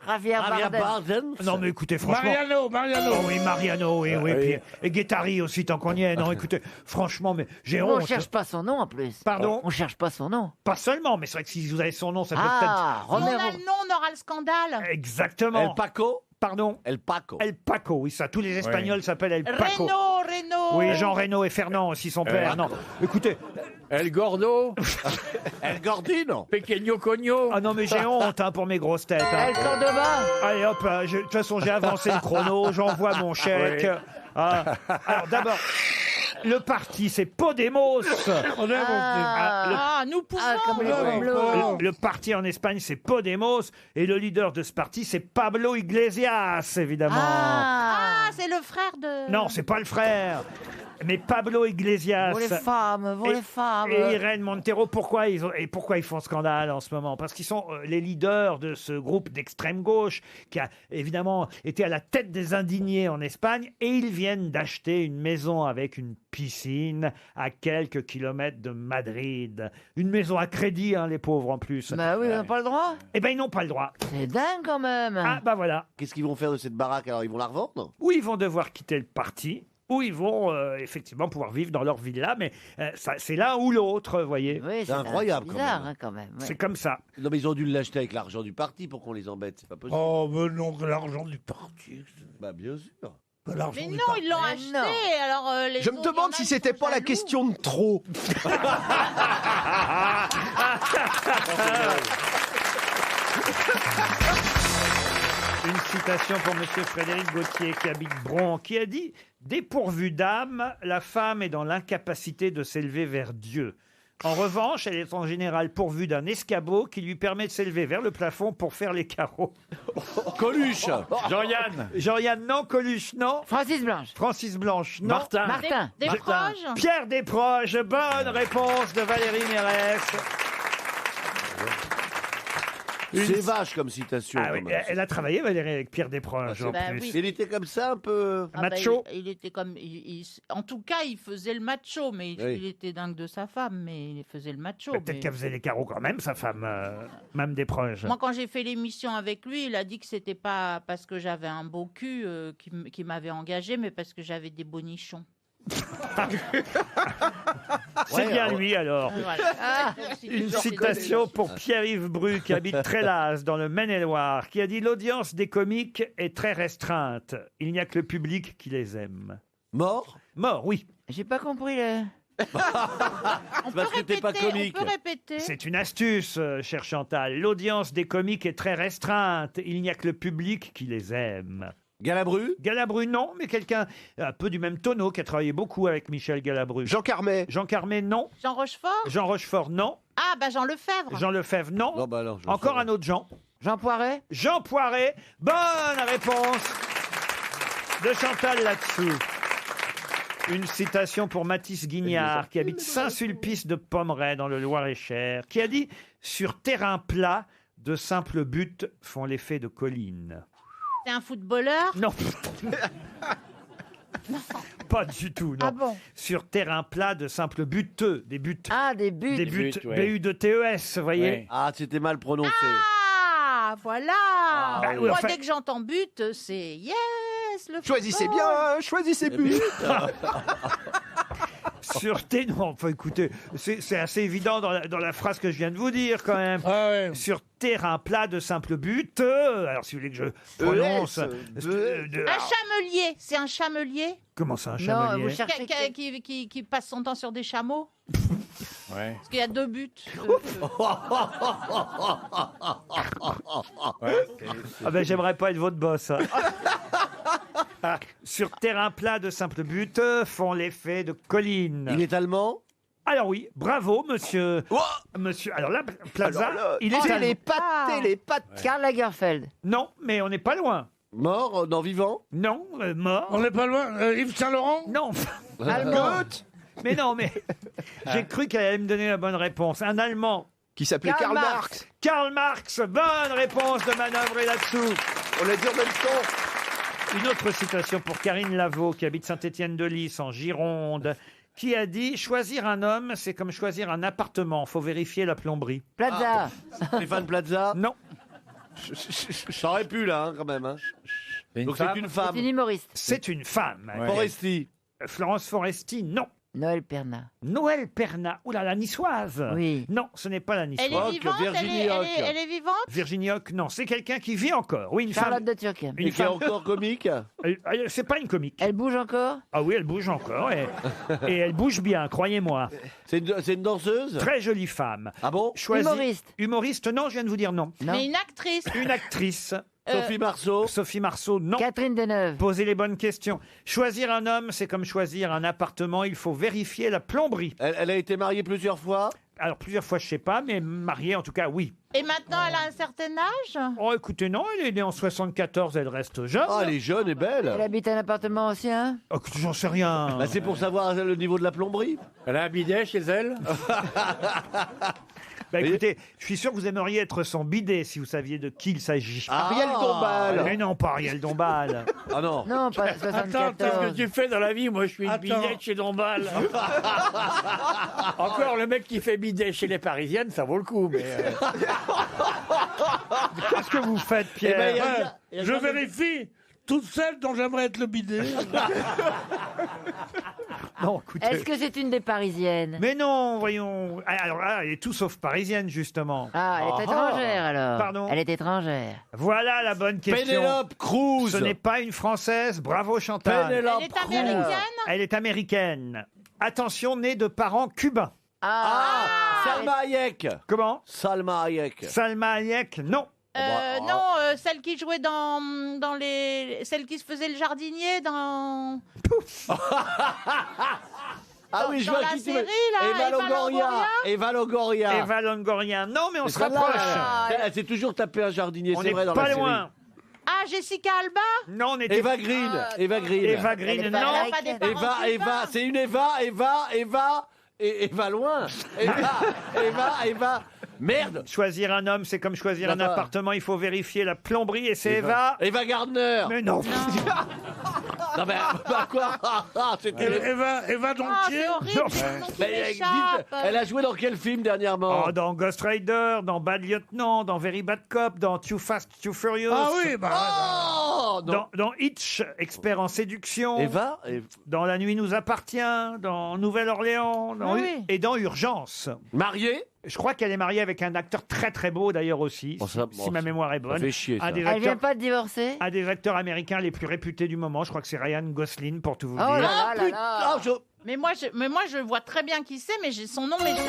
Javier Bardem. Non mais écoutez, franchement... Mariano. Oh oui, Mariano, oui. Puis, et Guettari aussi, tant qu'on y est. Non, écoutez, franchement, mais j'ai honte. On cherche pas son nom en plus. Pardon? On cherche pas son nom. Pas seulement, mais c'est vrai que si vous avez son nom, ça peut Ah, Si on Romero. a le nom, on aura le scandale. Exactement. El Paco? Pardon? El Paco. El Paco, oui, ça. Tous les Espagnols s'appellent El Paco. Reno. Oui, Jean Reno et Fernand aussi, son père. Non, écoutez. El Gordo? El Gordino? Pequeño Cogno? Ah non, mais j'ai honte pour mes grosses têtes. Hein. El Cordoba. Allez hop, de toute façon, j'ai avancé le chrono, j'envoie mon chèque. Oui. Ah, alors d'abord, le parti, c'est Podemos. Nous pouvons. Comme les Pomblos. Le parti en Espagne, c'est Podemos. Et le leader de ce parti, c'est Pablo Iglesias, évidemment. Ah, c'est le frère de... Non, c'est pas le frère. Mais Pablo Iglesias Vous les femmes, et Irène Montero, pourquoi ils font scandale en ce moment? Parce qu'ils sont les leaders de ce groupe d'extrême gauche qui a évidemment été à la tête des indignés en Espagne, et ils viennent d'acheter une maison avec une piscine à quelques kilomètres de Madrid. Une maison à crédit, hein, les pauvres en plus. Bah oui, ils n'ont pas le droit. Eh ben ils n'ont pas le droit. C'est dingue quand même. Ah bah voilà. Qu'est-ce qu'ils vont faire de cette baraque alors? Ils vont la revendre? Ou ils vont devoir quitter le parti, ou ils vont effectivement pouvoir vivre dans leur villa, mais c'est l'un ou l'autre, vous voyez. Oui, C'est incroyable, bizarre, quand même. hein, quand même. ouais. C'est comme ça. Non, mais ils ont dû l'acheter avec l'argent du parti pour qu'on les embête. C'est pas possible. Oh, mais non, que l'argent du parti. Bah, bien sûr. Que l'argent Mais du non, parti. ils l'ont acheté. Alors, les Je me autres, demande il y en a, si ils c'était sont pas la jaloux. question de trop. Une citation pour Monsieur Frédéric Gauthier, qui habite Bron, qui a dit « Dépourvue d'âme, la femme est dans l'incapacité de s'élever vers Dieu. En revanche, elle est en général pourvue d'un escabeau qui lui permet de s'élever vers le plafond pour faire les carreaux. » Coluche? Jean-Yann? Jean-Yann, non. Coluche, non. Francis Blanche. Francis Blanche, non. Martin? Desproges. Pierre Desproges, bonne réponse de Valérie Mérès. C'est vache comme citation. Ah oui, quand même. elle a travaillé, Valérie, avec Pierre Desproges, en Bah plus. oui. Il était comme ça un peu. Ah bah, Macho. il était comme... en tout cas, il faisait le macho, mais Oui. il était dingue de sa femme, mais il faisait le macho. Peut-être mais- qu'elle faisait les carreaux quand même, sa femme, Mme Desproges. Moi, quand j'ai fait l'émission avec lui, il a dit que c'était pas parce que j'avais un beau cul qui m'avait engagé, mais parce que j'avais des bonichons. C'est bien lui, alors. Voilà. Une citation pour Pierre-Yves Bru, qui habite Trélas, dans le Maine-et-Loire, qui a dit « L'audience des comiques est très restreinte. Il n'y a que le public qui les aime. » Mort? Mort, oui. J'ai pas compris le... On parce que t'es pas comique. On peut répéter. C'est une astuce, cher Chantal. L'audience des comiques est très restreinte. Il n'y a que le public qui les aime. Galabru? Galabru, non, mais quelqu'un un peu du même tonneau qui a travaillé beaucoup avec Michel Galabru. Jean Carmet. Jean Carmet, non. Jean Rochefort. Jean Rochefort, non. Ah, bah Jean Lefebvre. Jean Lefebvre, non. Non, bah alors, je Encore saurais. un autre Jean. Jean Poiret. Jean Poiret. Bonne réponse de Chantal là-dessous. Une citation pour Mathis Guignard, qui habite Saint-Sulpice de Pommeraye, dans le Loir-et-Cher, qui a dit « Sur terrain plat, de simples buts font l'effet de collines. » C'est un footballeur. Non. Pas du tout, non. Ah bon? Sur terrain plat, de simples buteux, des buts. Ah, des buts. Des buts, buts, ouais. B-U-D-T-E-S, vous voyez. Ouais. Ah, c'était mal prononcé. Ah, voilà. Bah oui, Moi, enfin- dès que j'entends but, c'est yes, le Choisissez football. bien, choisissez but. Sur T, non, enfin écoutez, c'est assez évident dans la phrase que je viens de vous dire quand même. Ah ouais. Sur terrain plat, de simples buts. Alors si vous voulez que je prononce. Un chamelier. C'est un chamelier Comment ça, un Non, chamelier vous cherchez... qui passe son temps sur des chameaux. Ouais. Parce qu'il y a 2 buts. Ah ben j'aimerais pas être votre boss. Hein. sur terrain plat de simple but font l'effet de collines. Il est allemand? Alors oui, bravo, monsieur. Monsieur. Alors là, Plaza, il est allemand. Télépathe. Karl Lagerfeld. Non, mais on n'est pas loin. Mort, non vivant? Non, mort. On n'est pas loin. Yves Saint-Laurent? Non. Allemand. Mais non, mais j'ai cru qu'elle allait me donner la bonne réponse. Un Allemand. Qui s'appelait Karl Marx. Karl Marx, bonne réponse de manœuvrer là-dessous. On l'a dit en même temps. Une autre citation pour Karine Lavaux, qui habite Saint-Étienne-de-Lys, en Gironde, qui a dit « Choisir un homme, c'est comme choisir un appartement. Faut vérifier la plomberie. » Plaza. Stéphane Plaza? Non. Ça aurait pu, là, quand même. Hein. Donc c'est une femme. C'est une humoriste. C'est une femme. Foresti. Florence Foresti, non. Noël Perna. Noël Perna. Oula, la niçoise. Oui. Non, ce n'est pas la niçoise. Elle est vivante, elle est vivante. Virginie Hoc, non. C'est quelqu'un qui vit encore. Oui, une Charlotte femme. de Turquie. Une Et qui est femme. encore comique? C'est pas une comique. Elle bouge encore? Ah oui, elle bouge encore. Et elle bouge bien, croyez-moi. C'est une danseuse? Très jolie femme. Ah bon? Humoriste. Humoriste, non, je viens de vous dire non. Mais une actrice. Une actrice. Sophie Marceau? Sophie Marceau, non. Catherine Deneuve. Posez les bonnes questions. Choisir un homme, c'est comme choisir un appartement. Il faut vérifier la plomberie. Elle a été mariée plusieurs fois? Alors, plusieurs fois, je sais pas, mais mariée, en tout cas, oui. Et maintenant, elle a un certain âge? Oh, écoutez, non, elle est née en 74, elle reste jeune. Ah, elle est jeune et belle. Elle habite un appartement ancien? Oh, j'en sais rien. Bah, c'est pour savoir le niveau de la plomberie. Elle a un bidet chez elle? Bah écoutez, je suis sûr que vous aimeriez être son bidet si vous saviez de qui il s'agit. Ariel Dombal. Mais non, pas Ariel Dombal. Ah non. Non, pas Attends, 74. qu'est-ce que tu fais dans la vie? Moi, je suis une Attends. bidet chez Dombal. Encore, le mec qui fait bidet chez les Parisiennes, ça vaut le coup, mais... Qu'est-ce que vous faites, Eh Pierre ben, Je vérifie toute celle dont j'aimerais être le bidet. Non, écoutez. Est-ce que c'est une des Parisiennes? Mais non, voyons. Alors là, elle est tout sauf parisienne, justement. Ah, elle est étrangère alors. Pardon. Elle est étrangère. Voilà la bonne question. Pénélope Cruz. Ce n'est pas une Française. Bravo, Chantal. Pénélope Elle est américaine? Elle est américaine. Attention, née de parents cubains. Ah, Salma Hayek. Comment? Salma Hayek. Salma Hayek, non. Non, celle qui jouait dans les... Celle qui se faisait le jardinier dans... Ah oui, je dans vois la qui tu veux. série, là, Eva Eva Longoria. Eva Longoria. Eva Longoria, non, mais on se Celle-là, rapproche. elle s'est toujours tapé un jardinier, On c'est n'est vrai, dans pas la loin. série. Ah, Jessica Alba? Non, on était... Eva Green. Eva Green. Eva Green, Elle est pas non. américaine. Pas des parents Eva, cubains. c'est une Eva, et Eva loin. Eva. Merde. Choisir un homme, c'est comme choisir un Là-bas. appartement. Il faut vérifier la plomberie et c'est Eva. Eva Gardner. Mais non. Non, mais bah, quoi? C'était... Eva Ah, Dontier? c'est horrible, Non. c'est le nom qui Mais, m'échappe. elle a joué dans quel film dernièrement? Oh, dans Ghost Rider, dans Bad Lieutenant, dans Very Bad Cop, dans Too Fast, Too Furious. Ah oui, bah. Oh non. Dans Hitch, expert en séduction. Eva? Dans La nuit nous appartient, dans Nouvelle-Orléans, Ah oui. et dans Urgence. Mariée? Je crois qu'elle est mariée avec un acteur très très beau d'ailleurs aussi, Bon, ça- si bon, ma ça- mémoire est ça bonne. fait chier, ça. Un des Elle vient acteurs, pas de divorcer? un des acteurs américains les plus réputés du moment. Je crois que c'est Ryan Gosling pour tout vous Oh là dire. là là Putain, là. Mais moi, je vois très bien qui c'est, mais son nom m'échappe.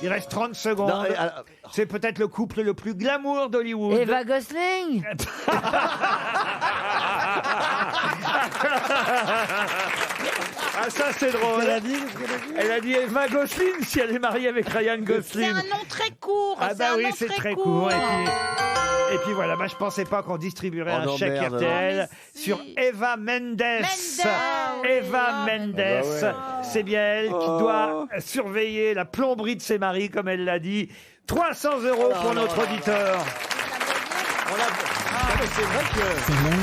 Il reste 30 secondes. Non, C'est peut-être le couple le plus glamour d'Hollywood. Eva Gosling? Ah ça c'est drôle. Elle a dit Eva Gosling si elle est mariée avec Ryan C'est Gosling. un nom très court. Ah c'est bah un oui, nom c'est très court. Et puis voilà, bah, je pensais pas qu'on distribuerait Oh un non, chèque merde. RTL Oh, mais si. sur Eva Mendes. Eva Ah, Mendes, bah ouais. c'est bien elle qui doit surveiller la plomberie de ses maris, comme elle l'a dit. 300 € pour notre auditeur. c'est vrai que... C'est l'heure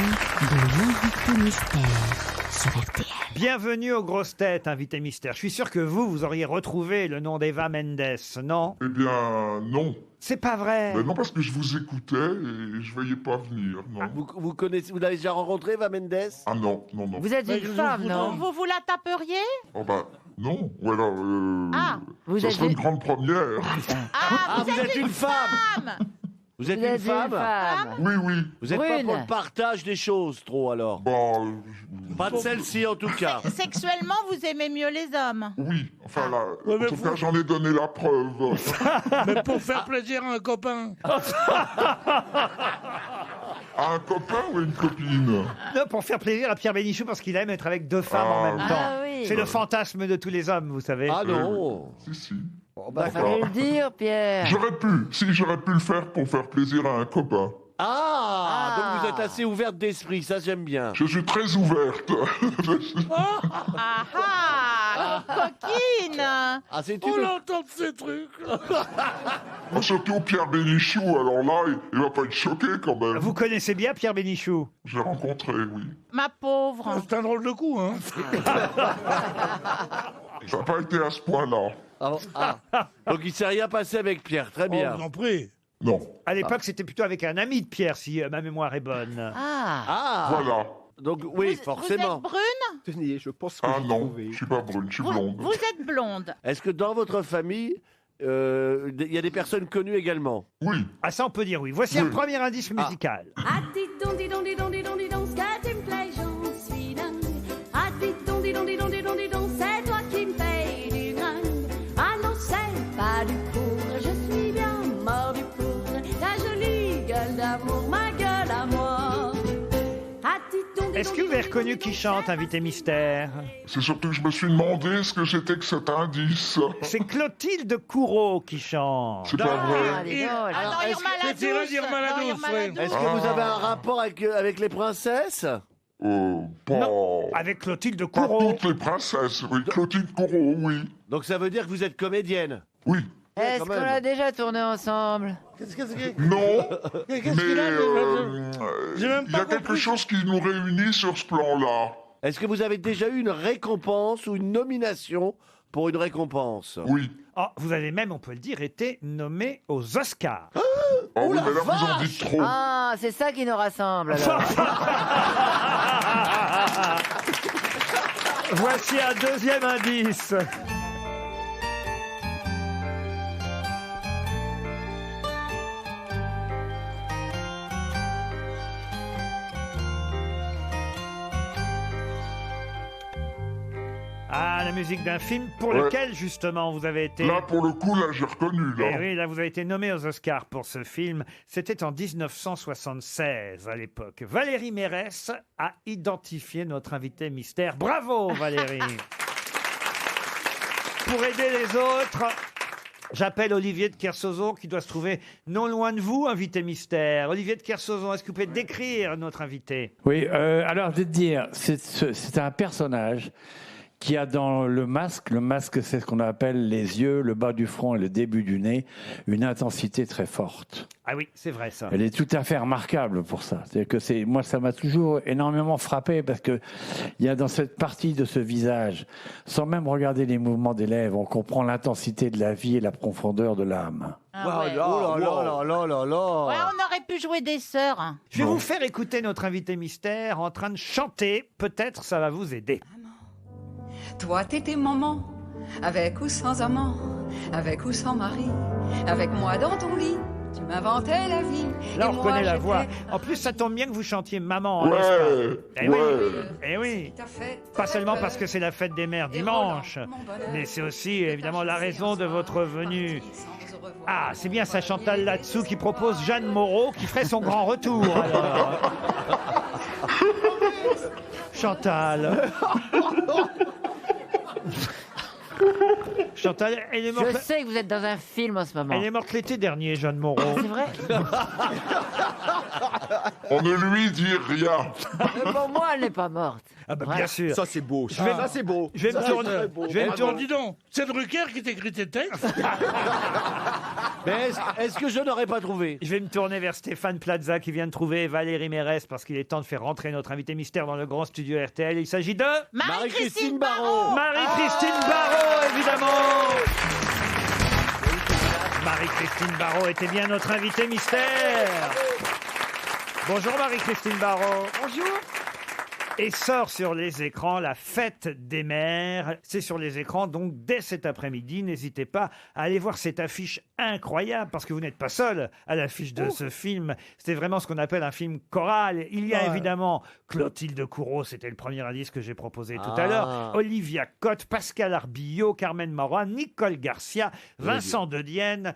de l'invité mystère sur RTL. Bienvenue aux grosses têtes, invité mystère. Je suis sûr que vous auriez retrouvé le nom d'Eva Mendes, non? Eh bien, non. C'est pas vrai. Ben non, parce que je vous écoutais et je voyais pas venir, non. Vous connaissez, vous l'avez déjà rencontré, Eva Mendes? Ah non. Vous êtes une femme, non? Vous la taperiez? Oh bah, non. Ou alors, Ah, vous ça êtes serait une une- grande première. Ah, vous êtes une femme. Vous êtes une femme? Oui, oui. Vous êtes pas Brune. pour le partage des choses, trop, alors? Bon, Pas de celle-ci, en tout cas. Sexuellement, vous aimez mieux les hommes? oui. Enfin, là, Ouais, mais en tout cas, j'en ai donné la preuve. Mais pour faire plaisir à un copain. À un copain ou à une copine? Non, pour faire plaisir à Pierre Bénichou, parce qu'il aime être avec deux femmes en même oui. temps. Ah oui. C'est le fantasme de tous les hommes, vous savez. Ah non. Si. Fallait le dire, Pierre. J'aurais pu le faire pour faire plaisir à un copain. Ah, donc vous êtes assez ouverte d'esprit, ça j'aime bien. Je suis très ouverte. Ah, coquine. Ah, c'est On une... l'entend de ces trucs. Surtout Pierre Bénichou, alors là, il va pas être choqué quand même. Vous connaissez bien Pierre Bénichou? Je l'ai rencontré, oui. Ma pauvre. C'est un drôle de coup, hein. Ça n'a pas été à ce point-là. Donc il s'est rien passé avec Pierre, très bien. Oh, vous en prie. Non. À l'époque, c'était plutôt avec un ami de Pierre, si ma mémoire est bonne. Ah. Voilà. Donc oui, Vous forcément. êtes brune? Tenez, je pense que Ah j'ai non, trouvé. je suis pas brune, je suis blonde. Vous êtes blonde. Est-ce que dans votre famille, il y a des personnes connues également? Oui. Ah, ça, on peut dire oui. Voici un premier indice musical. Ah, dis donc, dis donc, dis donc, dis donc, dis donc, ce que tu me plais, j'en suis dingue. Ah, dis donc, dis donc, dis donc, dis donc, dis donc, c'est toi qui me payes du gringue. Ah non, c'est pas du cours, je suis bien mort du cours. Ta jolie gueule d'amour, ma gueule à moi. Ah, dis donc, dis Est-ce donc, que vous avez dis donc, reconnu qui chante, invité mystère? C'est surtout que je me suis demandé ce que c'était que cet indice. C'est Clotilde Courreau qui chante. C'est pas vrai. Alors, Irma la C'est Irma douce. la Non, douce, Irma la oui. douce. Est-ce que vous avez un rapport avec les princesses? Pas... Avec Clotilde Pas Courreau. toutes les princesses, oui. Clotilde Courreau, oui. Donc ça veut dire que vous êtes comédienne? Oui. Est-ce quand qu'on même. a déjà tourné ensemble? Non, Qu'est-ce mais qu'il a, j'ai même il y a pas quelque compris. chose qui nous réunit sur ce plan-là. Est-ce que vous avez déjà eu une récompense ou une nomination pour une récompense? Oui. Oh, vous avez même, on peut le dire, été nommé aux Oscars. Oh oui, mais là, vous en dites trop. Ah, c'est ça qui nous rassemble, alors. Voici un deuxième indice. Ah, la musique d'un film pour Ouais. lequel, justement, vous avez été... Là, pour le coup, là, j'ai reconnu, là. Eh oui, là, vous avez été nommé aux Oscars pour ce film. C'était en 1976, à l'époque. Valérie Mérès a identifié notre invité mystère. Bravo, Valérie. Pour aider les autres, j'appelle Olivier de Kersauzon, qui doit se trouver non loin de vous, invité mystère. Olivier de Kersauzon, est-ce que vous pouvez décrire notre invité? Oui, alors je vais te dire, c'est un personnage qui a dans le masque c'est ce qu'on appelle les yeux, le bas du front et le début du nez, une intensité très forte. Ah oui, c'est vrai ça. Elle est tout à fait remarquable pour ça. C'est que moi, ça m'a toujours énormément frappé parce que il y a dans cette partie de ce visage, sans même regarder les mouvements des lèvres, on comprend l'intensité de la vie et la profondeur de l'âme. Ah ouais. Oh là là là là là. Ouais, on aurait pu jouer des sœurs. Je vais vous faire écouter notre invité mystère en train de chanter. Peut-être ça va vous aider. Toi, t'étais maman, avec ou sans amant, avec ou sans mari, avec moi dans ton lit, tu m'inventais la vie. Là, et on moi, reconnaît la j'étais voix. En plus, ça tombe bien que vous chantiez Maman en Ouais, Oscar. Eh ouais. oui, eh oui. ta fête. Pas seulement parce que c'est la fête des mères dimanche, mais c'est aussi évidemment la raison de votre venue. Ah, c'est bien ça, Chantal là-dessous qui propose Jeanne Moreau qui ferait son grand retour. Alors. Chantal. Chantal, elle est morte. Je sais que vous êtes dans un film en ce moment. Elle est morte l'été dernier, Jeanne Moreau. C'est vrai? On ne lui dit rien. Mais pour moi, elle n'est pas morte. Ah bah bien sûr. Ça, c'est beau. Je vais- Ça, c'est beau. Je vais me Ça, tourner. c'est très beau. Je vais me Attends, tourner. dis donc, c'est Drucker qui t'écrit tes textes. Mais est-ce que je n'aurais pas trouvé? Je vais me tourner vers Stéphane Plaza qui vient de trouver Valérie Mérès parce qu'il est temps de faire rentrer notre invité mystère dans le grand studio RTL. Il s'agit de Marie-Christine Barrault. Marie-Christine Barrault, évidemment. Marie-Christine Barrault était bien notre invité mystère. Bonjour Marie-Christine Barrault. Bonjour. Et sort sur les écrans La Fête des Mères. C'est sur les écrans, donc dès cet après-midi. N'hésitez pas à aller voir cette affiche incroyable, parce que vous n'êtes pas seul à l'affiche de ce film. C'était vraiment ce qu'on appelle un film choral. Il y a évidemment Clotilde Courreau, c'était le premier indice que j'ai proposé tout à l'heure. Olivia Cotte, Pascal Arbillot, Carmen Maura, Nicole Garcia, Vincent de Dienne,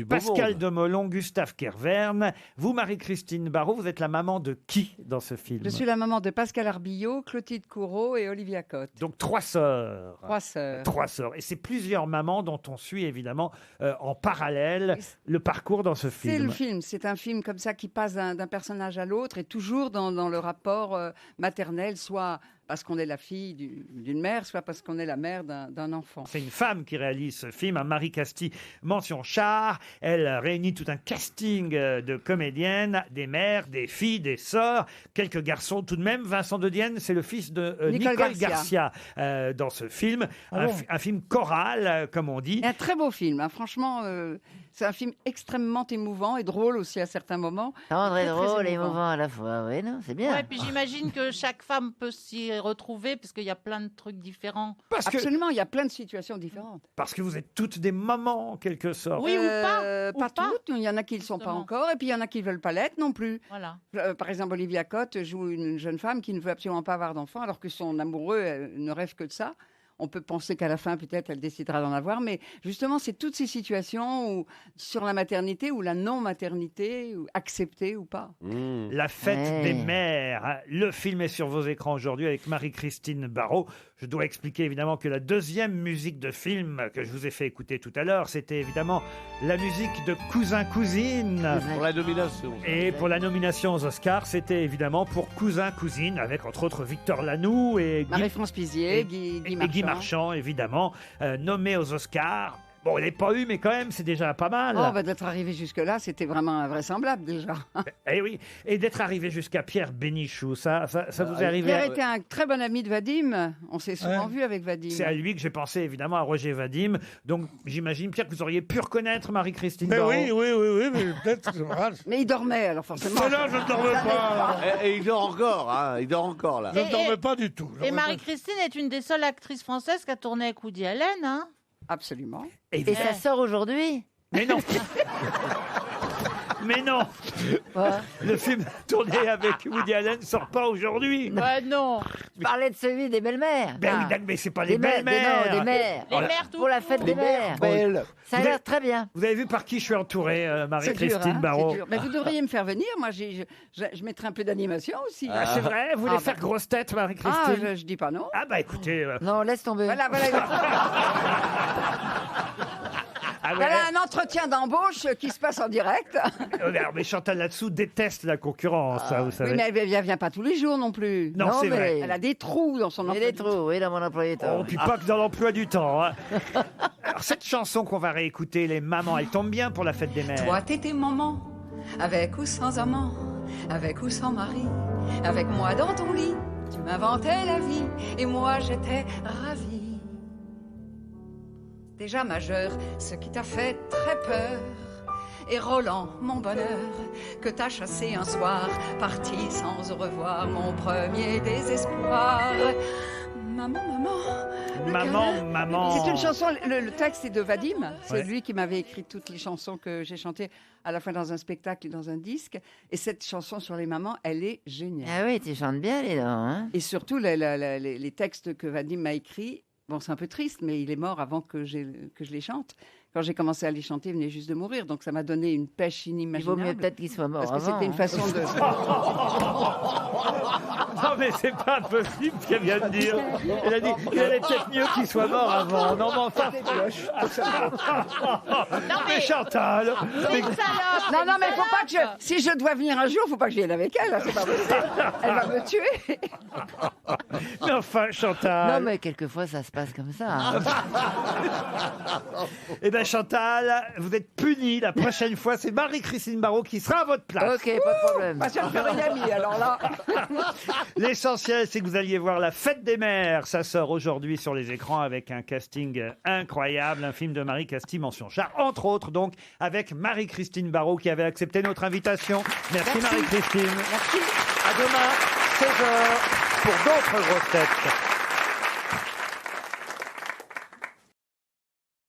Pascal Demolon, Gustave Kervern. Vous, Marie-Christine Barrault, vous êtes la maman de qui dans ce film? Je suis la maman de Pascal Arbillot, Clotilde Courreau et Olivia Cotte. Donc 3 sœurs. 3 sœurs. 3 sœurs. Et c'est plusieurs mamans dont on suit évidemment en parallèle le parcours dans ce film. C'est le film. C'est un film comme ça qui passe d'un personnage à l'autre et toujours dans le rapport maternel, soit parce qu'on est la fille d'une mère, soit parce qu'on est la mère d'un enfant. C'est une femme qui réalise ce film, Marie Casti, mention char. Elle réunit tout un casting de comédiennes, des mères, des filles, des sœurs, quelques garçons tout de même. Vincent de Dienne, c'est le fils de Nicole Garcia dans ce film. Un film choral, comme on dit. Et un très beau film, hein. Franchement. C'est un film extrêmement émouvant et drôle aussi à certains moments. Tendre et drôle et émouvant à la fois, oui, non, c'est bien. Ouais, puis j'imagine que chaque femme peut s'y retrouver, parce qu'il y a plein de trucs différents. Absolument, il y a plein de situations différentes. Parce que vous êtes toutes des mamans, en quelque sorte. Oui, ou pas. Pas toutes, il y en a qui ne le sont pas encore, et puis il y en a qui ne veulent pas l'être non plus. Voilà. Par exemple, Olivia Cotte joue une jeune femme qui ne veut absolument pas avoir d'enfant, alors que son amoureux ne rêve que de ça. On peut penser qu'à la fin, peut-être, elle décidera d'en avoir. Mais justement, c'est toutes ces situations où, sur la maternité ou la non-maternité, acceptée ou pas. La Fête des Mères. Le film est sur vos écrans aujourd'hui avec Marie-Christine Barrault. Je dois expliquer évidemment que la deuxième musique de film que je vous ai fait écouter tout à l'heure, c'était évidemment la musique de Cousin-Cousine. Pour la nomination. Et pour la nomination aux Oscars, c'était évidemment pour Cousin-Cousine, avec entre autres Victor Lanoux et Marie-France Pizier, Guy Marchand, évidemment, nommé aux Oscars. Bon, il n'est pas eu, mais quand même, c'est déjà pas mal. Oh, d'être arrivé jusque-là, c'était vraiment invraisemblable déjà. Eh oui, et d'être arrivé jusqu'à Pierre Bénichou, ça vous est arrivé. Pierre était un très bon ami de Vadim. On s'est souvent vu avec Vadim. C'est à lui que j'ai pensé, évidemment, à Roger Vadim. Donc, j'imagine, Pierre, que vous auriez pu reconnaître Marie-Christine Barrault. Oui, mais peut-être. Mais il dormait, alors forcément. Mais non, je ne dormais pas. Et il dort encore, hein. Il dort encore, là. Je ne dormais pas du tout. Et Marie-Christine est une des seules actrices françaises qui a tourné avec Woody Allen, hein. Absolument. Et ça sort aujourd'hui? Mais non. Mais non. Le film tourné avec Woody Allen ne sort pas aujourd'hui. Non. Je parlais de celui des belles-mères. Mais c'est pas les belles-mères. Des mères. Les mères tout pour la Fête des mères. Ça a l'air très bien. Vous avez vu par qui je suis entouré, Marie-Christine Barrault? Mais vous devriez me faire venir. Moi, je mettrai un peu d'animation aussi. C'est vrai? Vous voulez faire grosse tête, Marie-Christine? Je dis pas non. Ah bah écoutez... Non, laisse tomber. Voilà. Voilà un entretien d'embauche qui se passe en direct. Mais Chantal là-dessous déteste la concurrence, vous savez. Oui, mais elle vient pas tous les jours non plus. Non, c'est vrai. Elle a des trous dans son emploi. Il y a des trous, oui, dans mon emploi du temps. Oh, puis pas que dans l'emploi du temps. Hein. Alors, cette chanson qu'on va réécouter, Les Mamans, elle tombe bien pour la Fête des Mères. Toi, t'étais maman, avec ou sans amant, avec ou sans mari, avec moi dans ton lit. Tu m'inventais la vie, et moi j'étais ravie. Déjà majeur, ce qui t'a fait très peur. Et Roland, mon bonheur, que t'as chassé un soir, parti sans au revoir, mon premier désespoir. Maman. C'est une chanson, le texte est de Vadim. C'est lui qui m'avait écrit toutes les chansons que j'ai chantées à la fois dans un spectacle et dans un disque. Et cette chanson sur les mamans, elle est géniale. Ah oui, tu chantes bien les dents. Hein. Et surtout, les textes que Vadim m'a écrits, bon, c'est un peu triste, mais il est mort avant que je les chante. Quand j'ai commencé à les chanter, il venait juste de mourir. Donc ça m'a donné une pêche inimaginable. Il vaut mieux peut-être qu'il soit mort parce que c'était une façon de... Non mais c'est pas possible ce qu'elle vient de dire. Elle a dit il allait peut-être mieux qu'il soit mort avant. Non mais enfin... mais Chantal... Non mais faut pas que si je dois venir un jour, faut pas que je vienne avec elle. Hein, c'est pas possible. Elle va me tuer. Mais enfin Chantal... Non mais quelquefois ça se passe comme ça. Hein. Eh bien Chantal, vous êtes punie. La prochaine fois, c'est Marie-Christine Barrault qui sera à votre place. Ok, pas de problème. Pas sûr de faire une amie, alors là. L'essentiel, c'est que vous alliez voir La Fête des Mères. Ça sort aujourd'hui sur les écrans avec un casting incroyable. Un film de Marie Casti, mention char, entre autres, donc, avec Marie-Christine Barrault qui avait accepté notre invitation. Merci. Marie-Christine. Merci. À demain, 16h. pour d'autres grosses têtes.